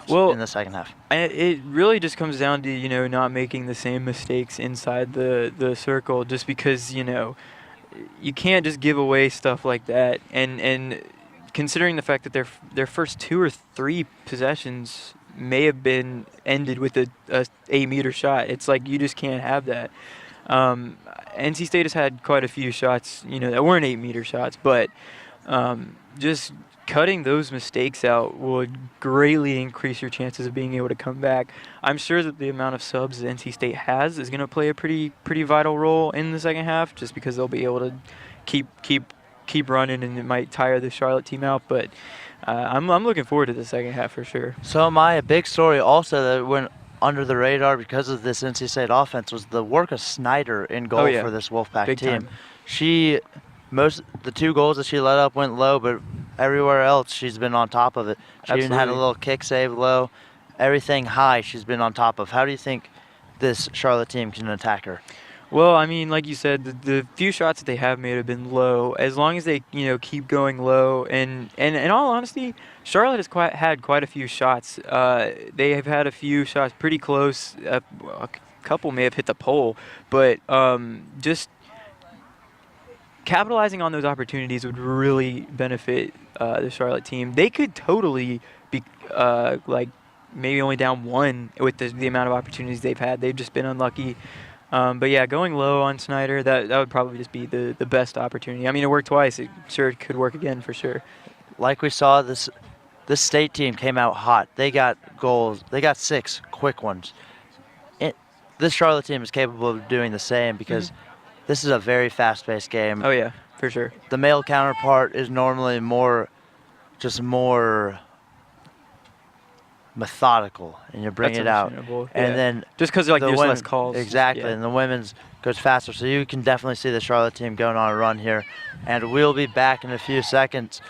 in the second half? It really just comes down to, not making the same mistakes inside the circle, just because, you can't just give away stuff like that. And considering the fact that their first 2 or 3 possessions may have been ended with a 8-meter shot, it's like you just can't have that. NC State has had quite a few shots, that weren't 8-meter shots, but just cutting those mistakes out would greatly increase your chances of being able to come back. I'm sure that the amount of subs that NC State has is going to play a pretty vital role in the second half, just because they'll be able to keep running, and it might tire the Charlotte team out. But I'm looking forward to the second half for sure. So am I. A big story also that went under the radar because of this NC State offense was the work of Snyder in goal for this Wolfpack Big team. time. The 2 goals that she let up went low, but everywhere else she's been on top of it. She even had a Absolutely. little kick save low. Everything high she's been on top of. How do you think this Charlotte team can attack her? Well, I mean, like you said, the few shots that they have made have been low. As long as they, keep going low, and in all honesty, Charlotte has had quite a few shots. They have had a few shots pretty close. A couple may have hit the pole, but just capitalizing on those opportunities would really benefit the Charlotte team. They could totally be maybe only down 1 with the amount of opportunities they've had. They've just been unlucky. But yeah, going low on Snyder, that would probably just be the best opportunity. I mean, it worked twice. It could work again for sure. Like we saw, this state team came out hot. They got goals. They got 6 quick ones. This Charlotte team is capable of doing the same because this is a very fast-paced game. Oh yeah, for sure. The male counterpart is normally more methodical, and you bring That's it out. understandable, And yeah. then Just because like the there's less women- calls. Exactly, Yeah. and the women's goes faster. So you can definitely see the Charlotte team going on a run here. And we'll be back in a few seconds.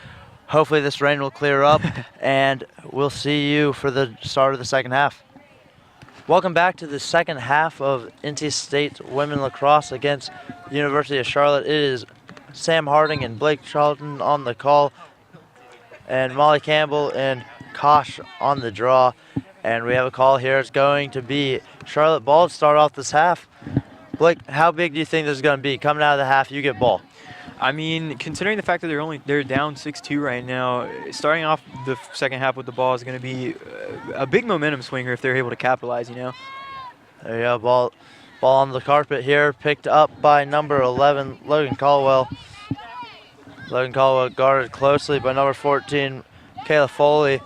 Hopefully this rain will clear up, and we'll see you for the start of the second half. Welcome back to the second half of NC State women lacrosse against University of Charlotte. It is Sam Harding and Blake Charlton on the call, and Molly Campbell and Kosh on the draw. And we have a call here. It's going to be Charlotte ball to start off this half. Blake, how big do you think this is going to be? Coming out of the half, you get ball. I mean, considering the fact that they're down 6-2 right now, starting off the second half with the ball is going to be a big momentum swinger if they're able to capitalize, you know. There you go, ball on the carpet here, picked up by number 11, Logan Caldwell. Logan Caldwell guarded closely by number 14, Kayla Foley.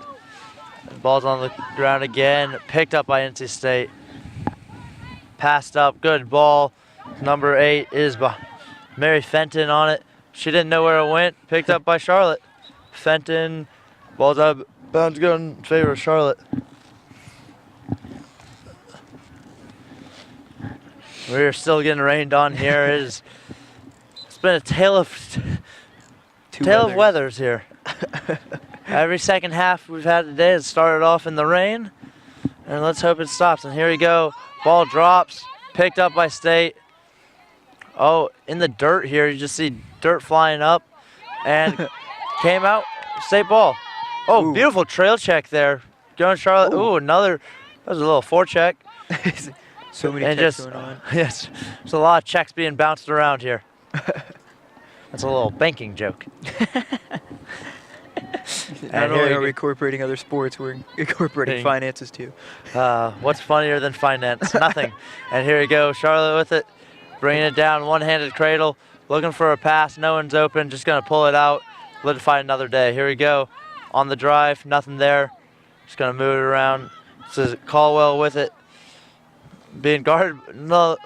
Ball's on the ground again, picked up by NC State. Passed up, good ball. Number 8 is Mary Fenton on it. She didn't know where it went, picked up by Charlotte. Fenton, ball's out, bounds go in favor of Charlotte. We're still getting rained on here. It's been a tale of weathers here. Every second half we've had today has started off in the rain, and let's hope it stops. And here we go. Ball drops, picked up by State. Oh, in the dirt here, you just see dirt flying up, and came out, State ball. Oh, Ooh. Beautiful trail check there. Going Charlotte. Ooh, another, that was a little forecheck. So many And checks just, going on. yes, there's a lot of checks being bounced around here. That's a little banking joke. Not only are we incorporating other sports, we're incorporating finances too. What's funnier than finance? Nothing. And here we go, Charlotte with it, bringing it down, one-handed cradle, looking for a pass. No one's open, just gonna pull it out, let it find another day. Here we go, on the drive, nothing there. Just gonna move it around. This is Caldwell with it, being guarded, little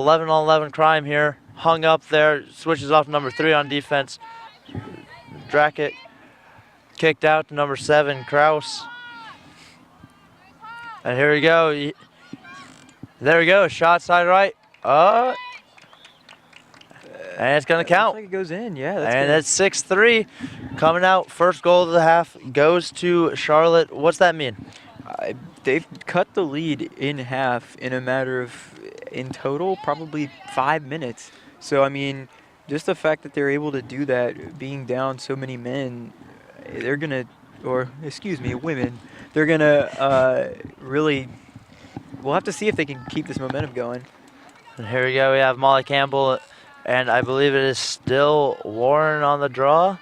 11-on-11 crime here. Hung up there, switches off to number 3 on defense. Drackett kicked out to number 7, Kraus. And here we go. There we go, shot side right. And it's gonna count. Looks like it goes in, yeah. That's And good. that's 6-3. Coming out, first goal of the half goes to Charlotte. What's that mean? They've cut the lead in half in a matter of, in total, probably 5 minutes. So, I mean, just the fact that they're able to do that, being down so many men, they're going to, or excuse me, women, they're going to really, we'll have to see if they can keep this momentum going. And here we go, we have Molly Campbell, and I believe it is still Warren on the draw.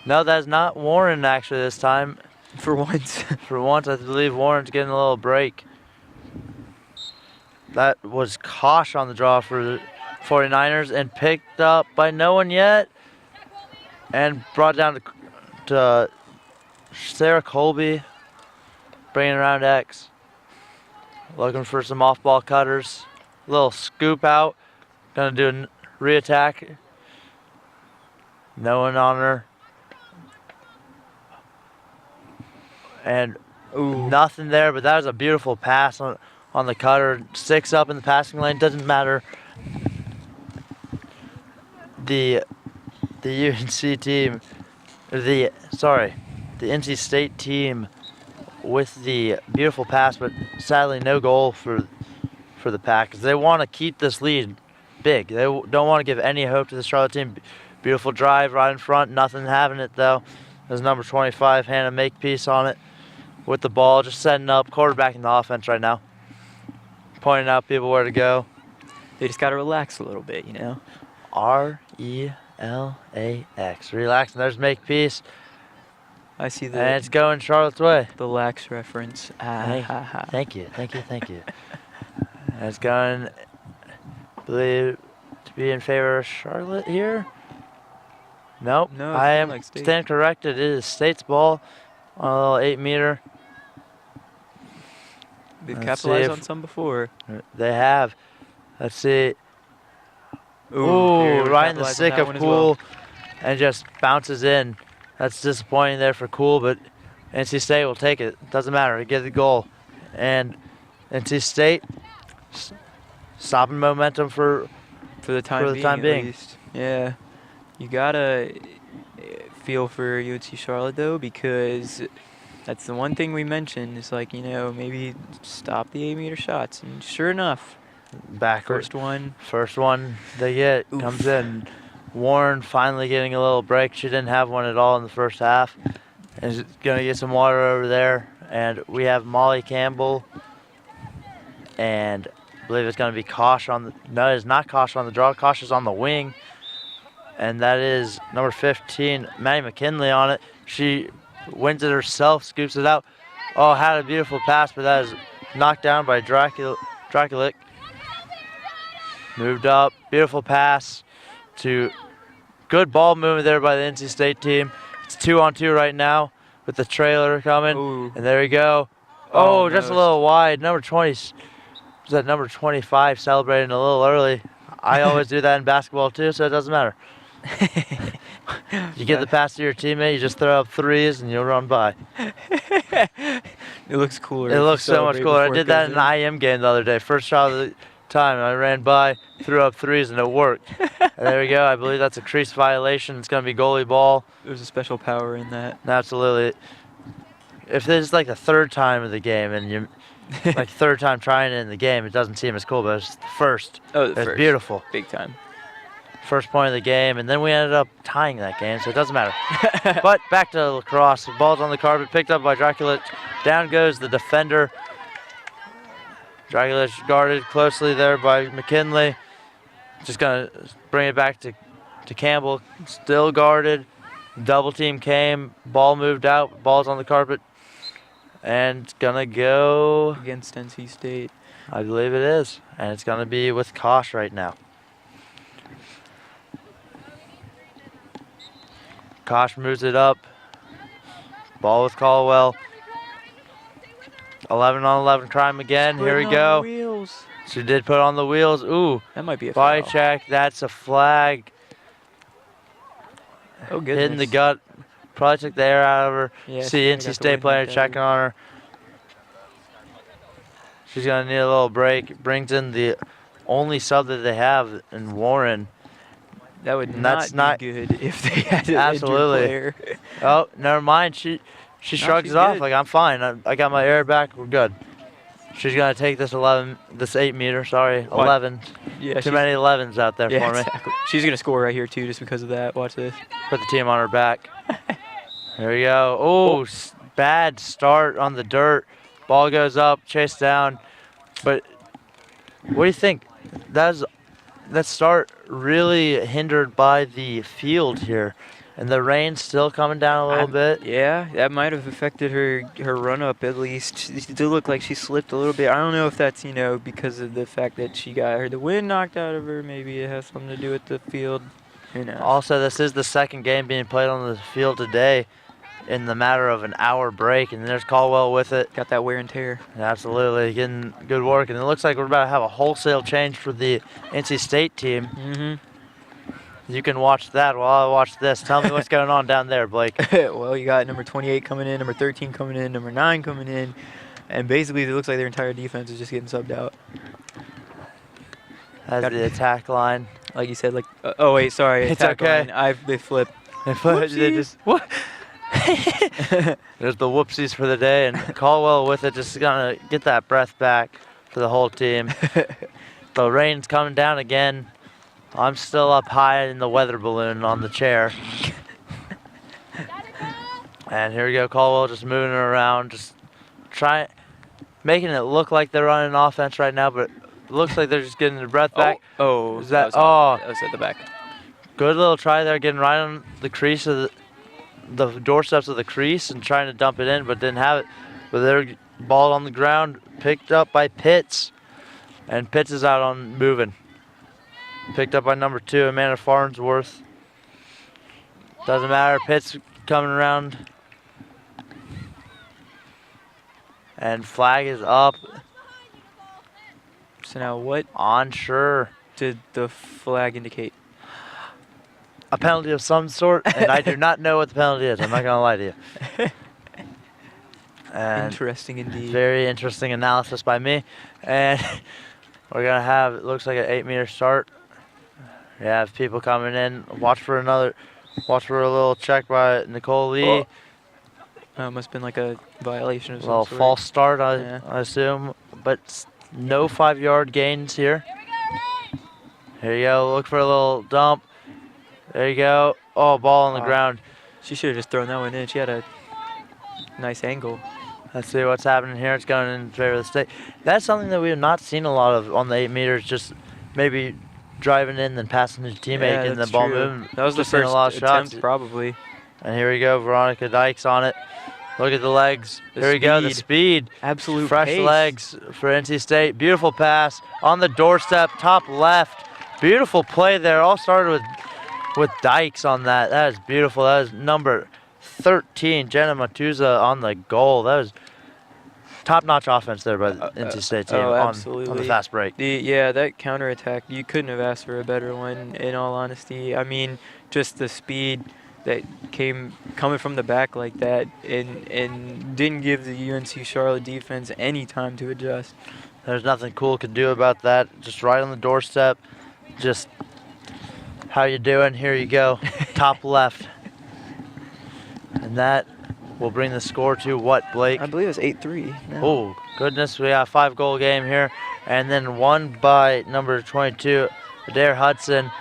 No, that's not Warren actually this time. For once. For once, I believe Warren's getting a little break. That was Kosh on the draw for the 49ers and picked up by no one yet. And brought down to Sarah Colby, bringing around X. Looking for some off-ball cutters. Little scoop out. Gonna do a re-attack. No one on her. And Ooh. nothing there, but that was a beautiful pass on the cutter. 6 up in the passing lane, doesn't matter. The UNC team, the NC State team with the beautiful pass, but sadly no goal for the Pack. They want to keep this lead big. They don't want to give any hope to the Charlotte team. Beautiful drive right in front, nothing having it though. There's number 25, Hannah Makepeace on it with the ball, just setting up, quarterbacking the offense right now. Pointing out people where to go. They just got to relax a little bit, you know? R-E-L-A-X. Relax, and there's Makepeace. I see And it's going Charlotte's way. the lax reference. Thank you. And it's going, I believe, to be in favor of Charlotte here. Nope. No, I it's am like State. stand corrected. It is State's ball on a little 8-meter. They've Let's see capitalized if- on some before. They have. Let's see. Ooh, Ooh, right in the capitalized on stick that of one as Cool, well. and just bounces in. That's disappointing there for Cool, but NC State will take it. Doesn't matter. Get the goal. And NC State stopping momentum for the time time being, at being. least. Yeah. You gotta feel for UNC Charlotte though, because that's the one thing we mentioned. It's like, maybe stop the 8-meter shots, and sure enough, Backward. First one they get Oof. comes in. Warren finally getting a little break. She didn't have one at all in the first half. Is gonna get some water over there, and we have Molly Campbell, and I believe it's gonna be Kosh on the. No, it's not Kosh on the draw. Kosh is on the wing, and that is number 15, Maddie McKinley on it. She wins it herself, scoops it out. Oh, had a beautiful pass, but that is knocked down by Draculic. Moved up, beautiful pass to good ball movement there by the NC State team. It's 2-on-2 right now with the trailer coming. Ooh. And there we go. Oh, just a little wide. Number 20, was that number 25 celebrating a little early. I always do that in basketball too, so it doesn't matter. You get the pass to your teammate, you just throw up threes and you'll run by. It looks cooler. It looks so much cooler. I did that in an IM game the other day. First shot of the time, I ran by, threw up threes, and it worked. And there we go. I believe that's a crease violation. It's going to be goalie ball. There's a special power in that. Absolutely. If this is like the third time of the game and you like third time trying it in the game, it doesn't seem as cool, but it's the first. Oh, the it's first. Beautiful. Big time. First point of the game, and then we ended up tying that game, so it doesn't matter. But back to lacrosse. The ball's on the carpet, picked up by Dracula. Down goes the defender. Dracula guarded closely there by McKinley. Just going to bring it back to Campbell. Still guarded. Double team came. Ball moved out. Ball's on the carpet. And it's going to go against NC State. I believe it is. And it's going to be with Kosh right now. Kosh moves it up. Ball with Caldwell. 11-on-11 crime again. Here we go. Wheels. She did put on the wheels. Ooh. That might be a body foul. check. That's a flag. Oh, goodness. Hitting the gut. Probably took the air out of her. Yeah, See NC State player checking on her. She's going to need a little break. Brings in the only sub that they have in Warren. That would not be good if they had an absolutely. Injured player. Oh, never mind. She shrugs it off like, I'm fine. I got my air back. We're good. She's going to take this 8 meter, sorry, What? 11. Yeah, Too many 11s out there for me. Exactly. She's going to score right here, too, just because of that. Watch this. Put the team on her back. Here we go. Oh, bad start on the dirt. Ball goes up, chased down. But what do you think? That start really hindered by the field here. And the rain's still coming down a little bit. Yeah, that might have affected her run-up at least. It did look like she slipped a little bit. I don't know if that's, because of the fact that she got the wind knocked out of her. Maybe it has something to do with the field. Who knows? Also, this is the second game being played on the field today in the matter of an hour break. And there's Caldwell with it. Got that wear and tear. Absolutely, getting good work. And it looks like we're about to have a wholesale change for the NC State team. Mm-hmm. You can watch that while I watch this. Tell me what's going on down there, Blake. Well, you got number 28 coming in, number 13 coming in, number 9 coming in. And basically, it looks like their entire defense is just getting subbed out. As the attack line. Like you said, oh, wait, sorry. It's attack okay. Line. They flip. They just, what? There's the whoopsies for the day. And Caldwell with it, just going to get that breath back for the whole team. The rain's coming down again. I'm still up high in the weather balloon on the chair. And here we go, Caldwell just moving it around, just making it look like they're running offense right now, but it looks like they're just getting their breath back. Oh, is that? That was at the back. Good little try there, getting right on the crease of the doorsteps of the crease and trying to dump it in, but didn't have it. But their ball on the ground, picked up by Pitts, and Pitts is out on moving. Picked up by number 2, Amanda Farnsworth. Doesn't matter. Pitts coming around. And flag is up. So now what Unsure. did the flag indicate? A penalty of some sort, and I do not know what the penalty is. I'm not going to lie to you. And Interesting indeed. very interesting analysis by me. And we're going to have, it looks like an 8-meter start. We have people coming in. Watch for a little check by Nicole Lee. Must have been like a violation of A some little sort. false start, Yeah. I assume. But no 5-yard gains here. Here you go. Look for a little dump. There you go. Oh, ball on the ground. She should have just thrown that one in. She had a nice angle. Let's see what's happening here. It's going in favor of the state. That's something that we have not seen a lot of on the 8 meters. Just maybe driving in, then passing his teammate, Yeah, getting the that's ball true. moving. That was the Just seen a first lot of shots. attempt, probably. And here we go. Veronica Dykes on it. Look at the legs. Here we go. The speed. Absolute Fresh pace. legs for NC State. Beautiful pass on the doorstep, top left. Beautiful play there. All started with Dykes on that. That is beautiful. That is number 13, Jenna Matuza on the goal. That was top-notch offense there by the NC State team on the fast break. Yeah, that counterattack, you couldn't have asked for a better one, in all honesty. I mean, just the speed that coming from the back like that and didn't give the UNC Charlotte defense any time to adjust. There's nothing cool could do about that. Just right on the doorstep. Just how you doing? Here you go. Top left. And that will bring the score to what, Blake? I believe it's 8-3. Oh, goodness. We got a 5-goal game here. And then one by number 22, Adair Hudson.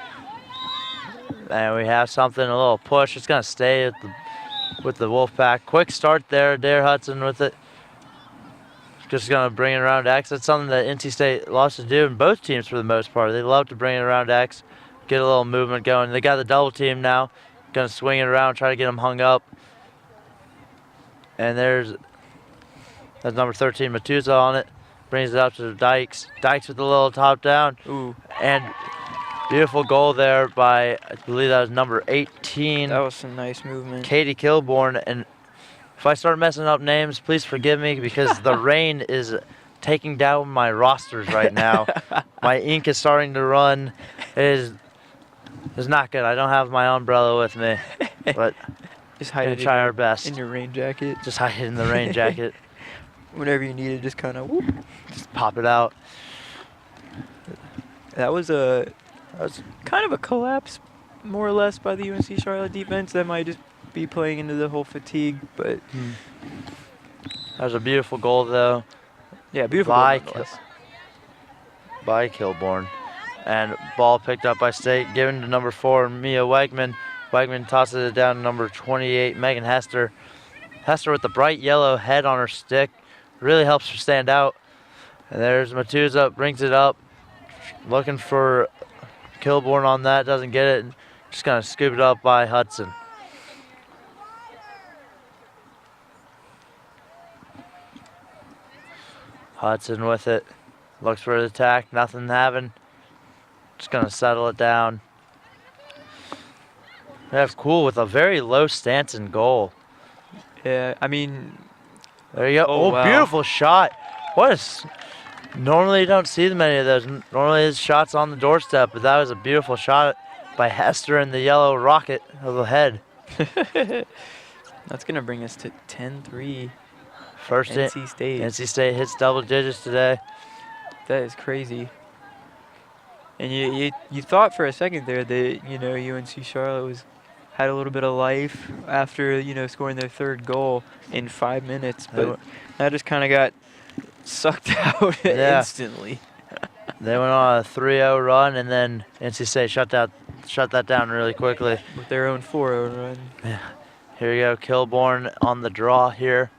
And we have something, a little push. It's going to stay with the Wolfpack. Quick start there, Adair Hudson with it. Just going to bring it around X. That's something that NC State loves to do in both teams for the most part. They love to bring it around X, get a little movement going. They got the double team now. Going to swing it around, try to get them hung up. And that's number 13, Matuza on it. Brings it up to Dykes. Dykes with a little top down. Ooh. And beautiful goal there by, I believe that was number 18. That was some nice movement. Katie Kilborn. And if I start messing up names, please forgive me because the rain is taking down my rosters right now. My ink is starting to run. It is not good. I don't have my umbrella with me, but just hide it. Try our best. In your rain jacket. Just hide it in the rain jacket. Whenever you need it, just kind of whoop. Just pop it out. That was kind of a collapse, more or less, by the UNC Charlotte defense. That might just be playing into the whole fatigue, but that was a beautiful goal, though. Yeah, beautiful goal. By Kilborn. And ball picked up by State, given to number 4, Mia Wegman. Wegman tosses it down to number 28, Megan Hester. Hester with the bright yellow head on her stick. Really helps her stand out. And there's Matuza, brings it up. Looking for Kilborn on that, doesn't get it. Just kind of scoop it up by Hudson. Hudson with it. Looks for the attack, nothing having. Just gonna settle it down. That's cool with a very low stance and goal. Yeah, I mean. There you go. Oh, wow. Beautiful shot. Normally you don't see many of those. Normally it's shots on the doorstep, but that was a beautiful shot by Hester in the yellow rocket of the head. That's gonna bring us to 10-3. First NC State. NC State hits double digits today. That is crazy. And you thought for a second there that UNC Charlotte had a little bit of life after scoring their 3rd goal in 5 minutes, but that just kind of got sucked out instantly. They went on a 3-0 run, and then NC State shut that down really quickly with their own 4-0 run. Yeah. Here you go, Kilborn on the draw here.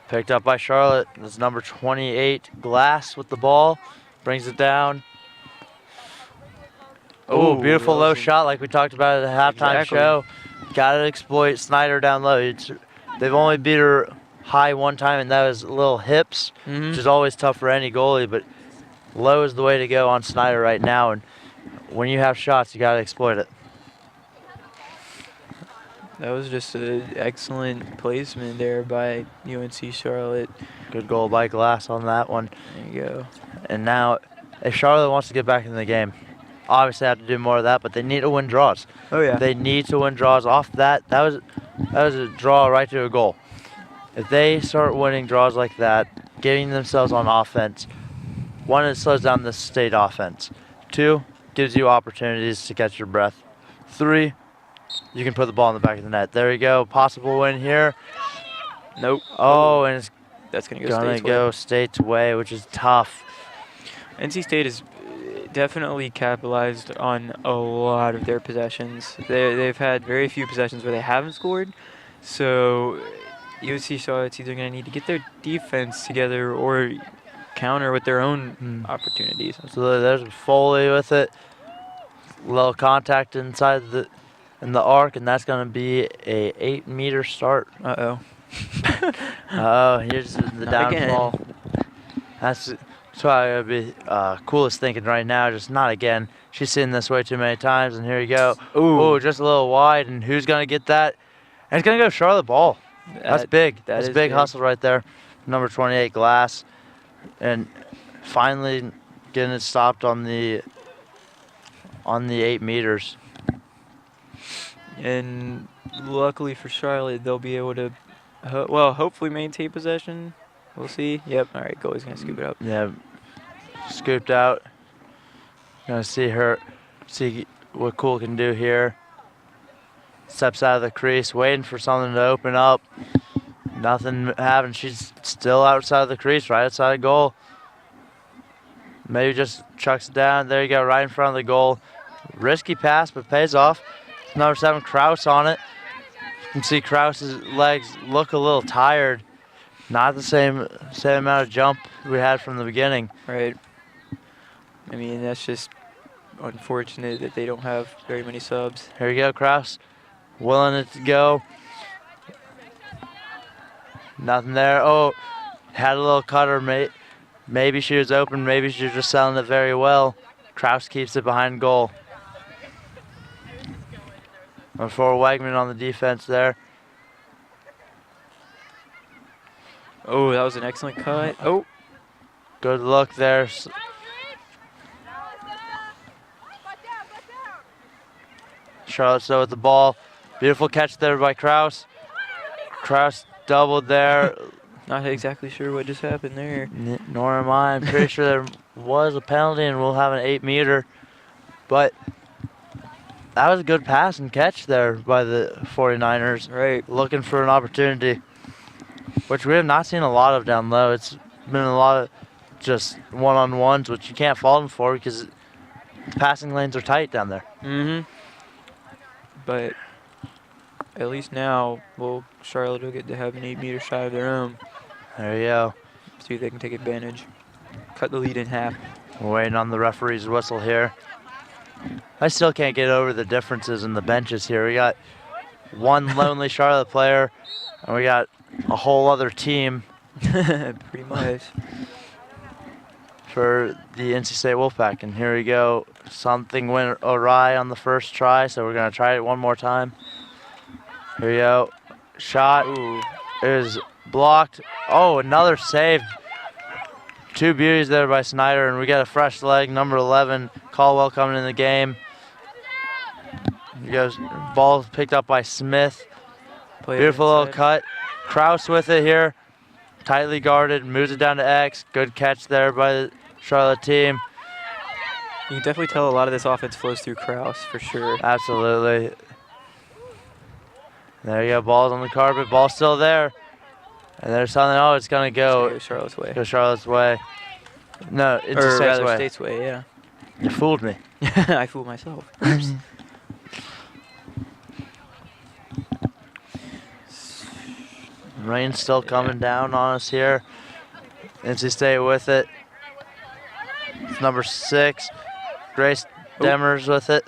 Picked up by Charlotte. That's number 28, Glass with the ball. Brings it down. Oh, beautiful low shot like we talked about at the halftime show. Got to exploit Snyder down low. They've only beat her high one time, and that was little hips, which is always tough for any goalie, but low is the way to go on Snyder right now. And when you have shots, you got to exploit it. That was just an excellent placement there by UNC Charlotte. Good goal by Glass on that one. There you go. And now, if Charlotte wants to get back in the game, obviously have to do more of that, but they need to win draws. Oh yeah. They need to win draws off that. That was a draw right to a goal. If they start winning draws like that, getting themselves on offense, one, it slows down the state offense. Two, gives you opportunities to catch your breath. Three, you can put the ball in the back of the net. There you go. Possible win here. Nope. Oh, and it's That's going to gonna go go State's way, which is tough. NC State has definitely capitalized on a lot of their possessions. They've had very few possessions where they haven't scored. So UNC Charlotte's either going to need to get their defense together or counter with their own opportunities. So there's Foley with it. Little contact inside in the arc, and that's gonna be a 8-meter start. Uh-oh. Oh, here's the Not again. downfall. That's probably gonna be coolest thinking right now. Just not again. She's seen this way too many times, and here you go. Ooh, just a little wide, and who's gonna get that? And it's gonna go Charlotte Ball. That's big. That's is big hustle right there. Number 28 Glass, and finally getting it stopped on the 8 meters. And luckily for Charlotte, they'll be able to, hopefully maintain possession. We'll see. Yep. All right. Goalie's gonna scoop it up. Yeah, scooped out. Gonna see what Cool can do here. Steps out of the crease, waiting for something to open up. Nothing happening. She's still outside of the crease, right outside the goal. Maybe just chucks it down. There you go, right in front of the goal. Risky pass, but pays off. Number 7, Kraus on it. You can see Kraus's legs look a little tired. Not the same amount of jump we had from the beginning. Right. I mean, that's just unfortunate that they don't have very many subs. Here you go, Kraus. Willing it to go. Nothing there. Oh, had a little cutter, mate. Maybe she was open, maybe she was just selling it very well. Kraus keeps it behind goal. For Wegman on the defense there. Oh, that was an excellent cut. Oh. Good look there. Charlotte still with the ball. Beautiful catch there by Kraus. Kraus doubled there. Not exactly sure what just happened there. Nor am I. I'm pretty sure there was a penalty and we'll have an 8-meter. But that was a good pass and catch there by the 49ers. Right. Looking for an opportunity, which we have not seen a lot of down low. It's been a lot of just one-on-ones, which you can't fault them for because the passing lanes are tight down there. Mm-hmm. But at least now, Charlotte will get to have an 8-meter shot of their own. There you go. See if they can take advantage. Cut the lead in half. We're waiting on the referee's whistle here. I still can't get over the differences in the benches here. We got one lonely Charlotte player, and we got a whole other team. Pretty much. For the NC State Wolfpack. And here we go. Something went awry on the first try, so we're going to try it one more time. Here we go. Shot. Ooh. Is blocked. Oh, another save. 2 beauties there by Snyder, and we got a fresh leg. Number 11, Caldwell coming in the game. Here goes. Ball picked up by Smith. Beautiful little cut. Kraus with it here. Tightly guarded. Moves it down to X. Good catch there by the Charlotte team. You can definitely tell a lot of this offense flows through Kraus for sure. Absolutely. There you go. Ball's on the carpet. Ball's still there. And there's something. Oh, it's going to go Charlotte's way. Go Charlotte's way. No, it's or State's rather way. State's way, yeah. You fooled me. I fooled myself. Oops. Rain's still coming down on us here. NC State with it. It's number 6. Grace Demers with it.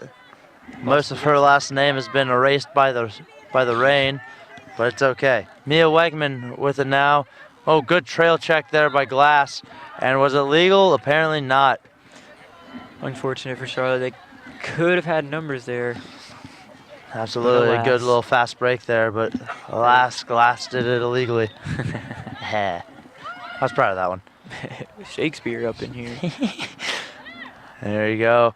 Most of her last name has been erased by the rain, but it's okay. Mia Wegman with it now. Oh, good trail check there by Glass. And was it legal? Apparently not. Unfortunate for Charlotte. They could have had numbers there. Absolutely, a good little fast break there, but alas, Glass did it illegally. I was proud of that one. Shakespeare up in here. There you go.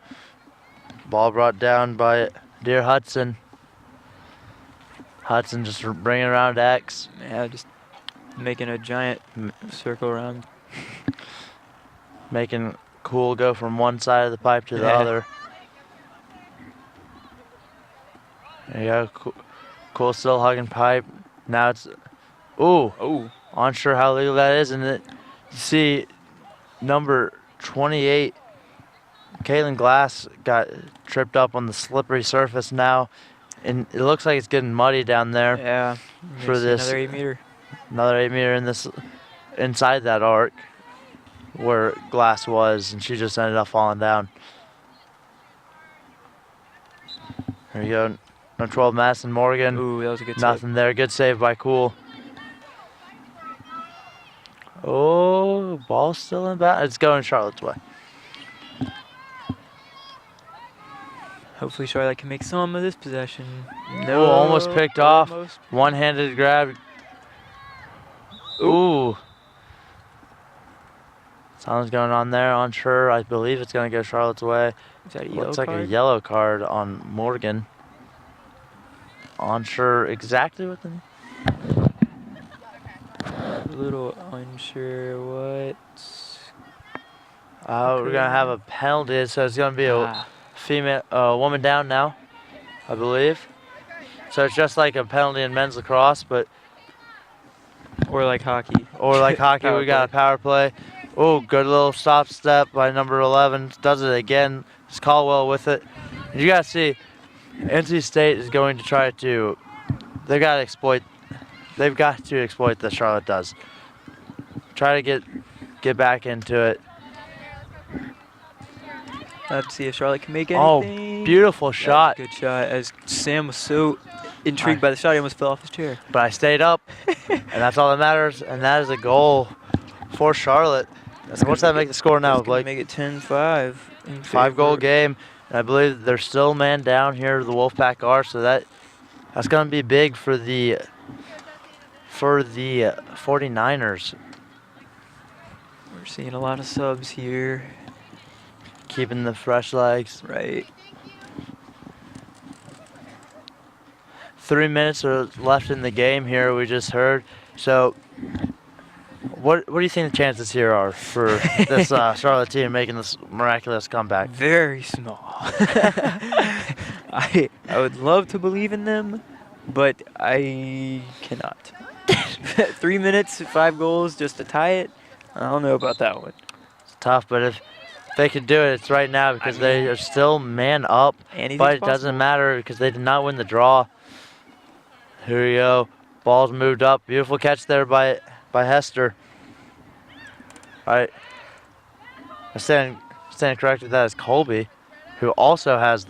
Ball brought down by dear Hudson. Hudson just bringing around X. Yeah, just making a giant circle around. Making Cool go from one side of the pipe to the other. There you go. Cool still hugging pipe. Now it's... Ooh. Oh. Unsure how legal that is. And you see number 28, Caitlin Glass, got tripped up on the slippery surface now. And it looks like it's getting muddy down there. Yeah. For this. Another 8 meter. Another 8 meter in this, inside that arc where Glass was, and she just ended up falling down. There you go. No 12 Madison Morgan. Ooh, that was a good Nothing save. there. Good save by Cool. Oh, ball still in bounds. It's going Charlotte's way. Hopefully Charlotte can make some of this possession. No, almost picked off. Almost. One-handed grab. Ooh. Something's going on there. Unsure. I believe it's going to go Charlotte's way. Is that a yellow Looks like card? a yellow card on Morgan. Unsure exactly what the... A little unsure what. We're going to have a penalty, so it's going to be a woman down now, I believe. So it's just like a penalty in men's lacrosse, but... Or like hockey. Or like hockey, we got a power play. Oh, good little stop step by number 11. Does it again. It's Caldwell with it. And you got to see, NC State is going to try to... They've got to exploit the Charlotte does. Try to get back into it. Let's see if Charlotte can make Oh, anything. beautiful shot. Good shot. As Sam was so intrigued by the shot, he almost fell off his chair. But I stayed up, and that's all that matters. And that is a goal for Charlotte. And what's that make the score now, Blake? Make it 10-5. 5-goal game. And I believe they're still man down here. The Wolfpack are, so that's going to be big for the 49ers. We're seeing a lot of subs here. Keeping the fresh legs. Right. 3 minutes are left in the game here, we just heard. So, what do you think the chances here are for this Charlotte team making this miraculous comeback? Very small. I would love to believe in them, but I cannot. 3 minutes, 5 goals just to tie it. I don't know about that one. It's tough, but if they could do it, it's right now because they are still man up. But it doesn't matter because they did not win the draw. Here we go. Ball's moved up. Beautiful catch there by Hester. All right. I stand corrected. That is Colby, who also has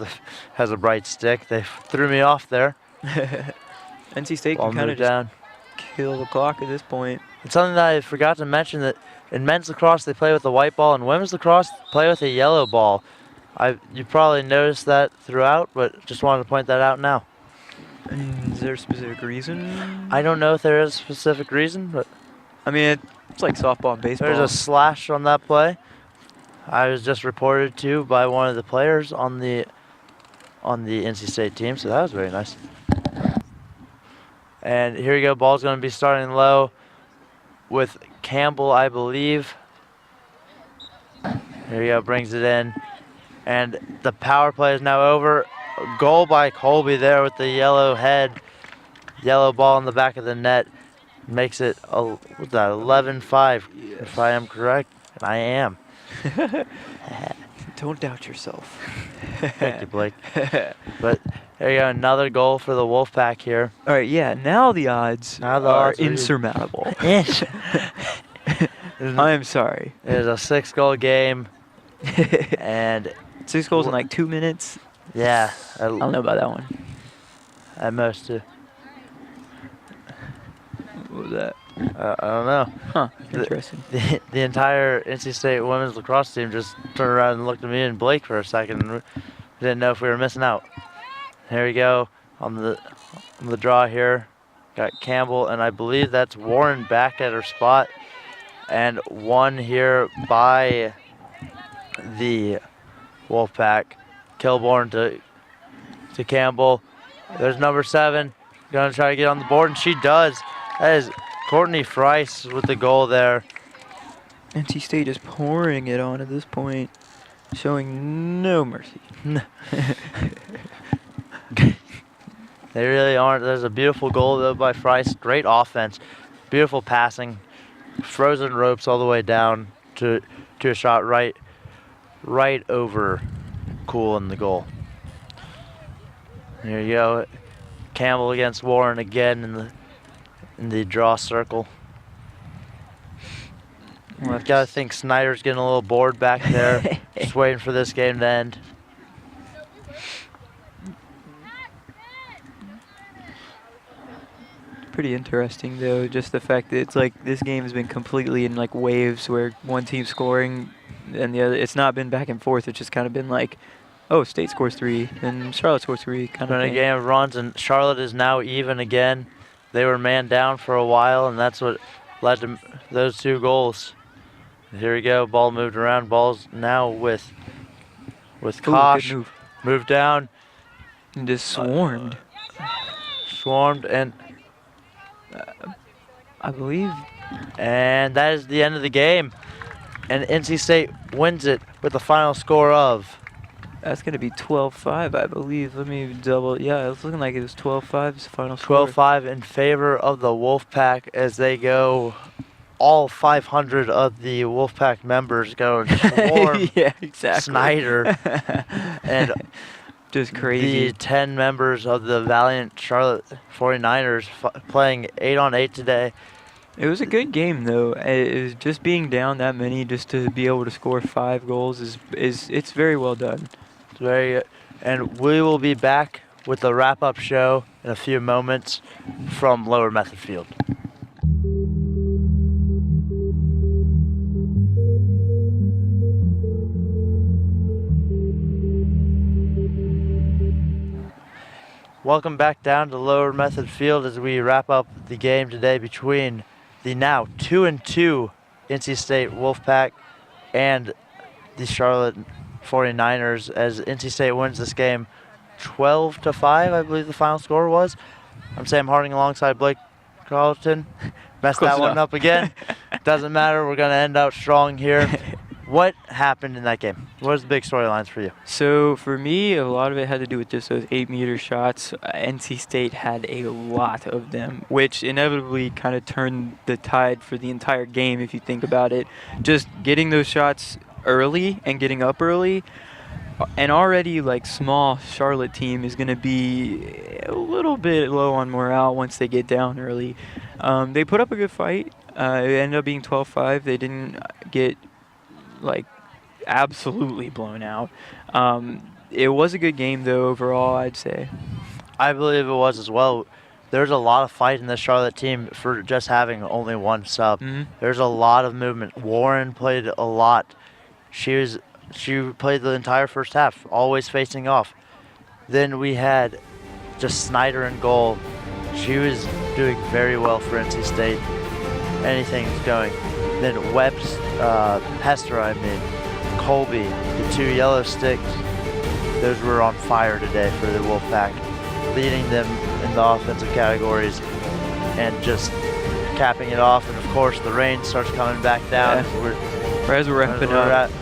a bright stick. They threw me off there. NC State Ball can kind of moved just down. kill the clock at this point. It's something that I forgot to mention that in men's lacrosse they play with a white ball, and women's lacrosse play with a yellow ball. You probably noticed that throughout, but just wanted to point that out now. Is there a specific reason? I don't know if there is a specific reason, but I mean, it's like softball and baseball. there's a slash on that play. I was just reported to by one of the players on the NC State team, so that was very nice. And here we go. Ball's going to be starting low with Campbell, I believe. Here we go. Brings it in. And the power play is now over. A goal by Colby there with the yellow head. Yellow ball in the back of the net. Makes it, what's that, 11-5, if I am correct. And I am. Don't doubt yourself. Thank you, Blake. But there you go, another goal for the Wolfpack here. All right, yeah, now the odds are insurmountable. I'm sorry. It is a 6-goal game. And 6 goals in like 2 minutes. yeah. I don't know about that one. At most, too. What was that? I don't know. Huh, interesting. The entire NC State women's lacrosse team just turned around and looked at me and Blake for a second and didn't know if we were missing out. Here we go on the draw here. Got Campbell, and I believe that's Warren back at her spot. And one here by the Wolfpack. Kilborn to Campbell. There's number 7. Gonna try to get on the board, and she does. That is Courtney Frice with the goal there. NC State is pouring it on at this point, showing no mercy. They really aren't. There's a beautiful goal though by Frice. Great offense, beautiful passing, frozen ropes all the way down to a shot right over Cool in the goal. Here you go, Campbell against Warren again in the draw circle. Gotta think Snyder's getting a little bored back there, just waiting for this game to end. Pretty interesting though, just the fact that it's like this game has been completely in like waves where one team's scoring and the other. It's not been back and forth. It's just kind of been like, oh, State scores 3 and Charlotte scores 3 kind of thing. A game of runs, and Charlotte is now even again. They were man down for a while, and that's what led to those 2 goals. Here we go. Ball moved around. Ball's now with Kosh. Moved down. And just swarmed. Swarmed and. I believe. And that is the end of the game. And NC State wins it with a final score of. That's going to be 12-5, I believe. Let me double. Yeah, it's looking like it was 12-5 is the final score. 12-5 in favor of the Wolfpack as they go. All 500 of the Wolfpack members go and swarm yeah, exactly. Snyder. And just crazy. The 10 members of the valiant Charlotte 49ers playing 8-on-8 today. It was a good game though. It was just being down that many, just to be able to score 5 goals is it's very well done. It's very good. And we will be back with the wrap-up show in a few moments from Lower Method Field. Welcome back down to Lower Method Field as we wrap up the game today between the now 2-2 NC State Wolfpack and the Charlotte 49ers as NC State wins this game 12-5, I believe the final score was. I'm Sam Harding alongside Blake Carlton. Messed that one up again. Doesn't matter, we're going to end out strong here. What happened in that game? What was the big storylines for you? So for me, a lot of it had to do with just those 8-meter shots. NC State had a lot of them, which inevitably kind of turned the tide for the entire game if you think about it. Just getting those shots early and getting up early, an already like small Charlotte team is going to be a little bit low on morale once they get down early. They put up a good fight. It ended up being 12-5. They didn't get like absolutely blown out. It was a good game though overall, I'd say. I believe it was as well. There's a lot of fight in the Charlotte team for just having only one sub. Mm-hmm. There's a lot of movement. Warren played a lot. She played the entire first half, always facing off. Then we had just Snyder in goal. She was doing very well for NC State. Anything's going. Then Hester, Colby, the 2 yellow sticks, those were on fire today for the Wolfpack, leading them in the offensive categories and just capping it off. And of course, the rain starts coming back down. Yeah. As we're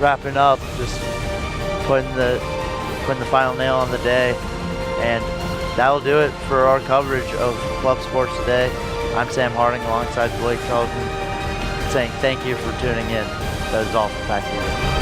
wrapping up, just putting the final nail on the day. And that will do it for our coverage of club sports today. I'm Sam Harding alongside Blake Carlton, saying thank you for tuning in. That is all for PackTV.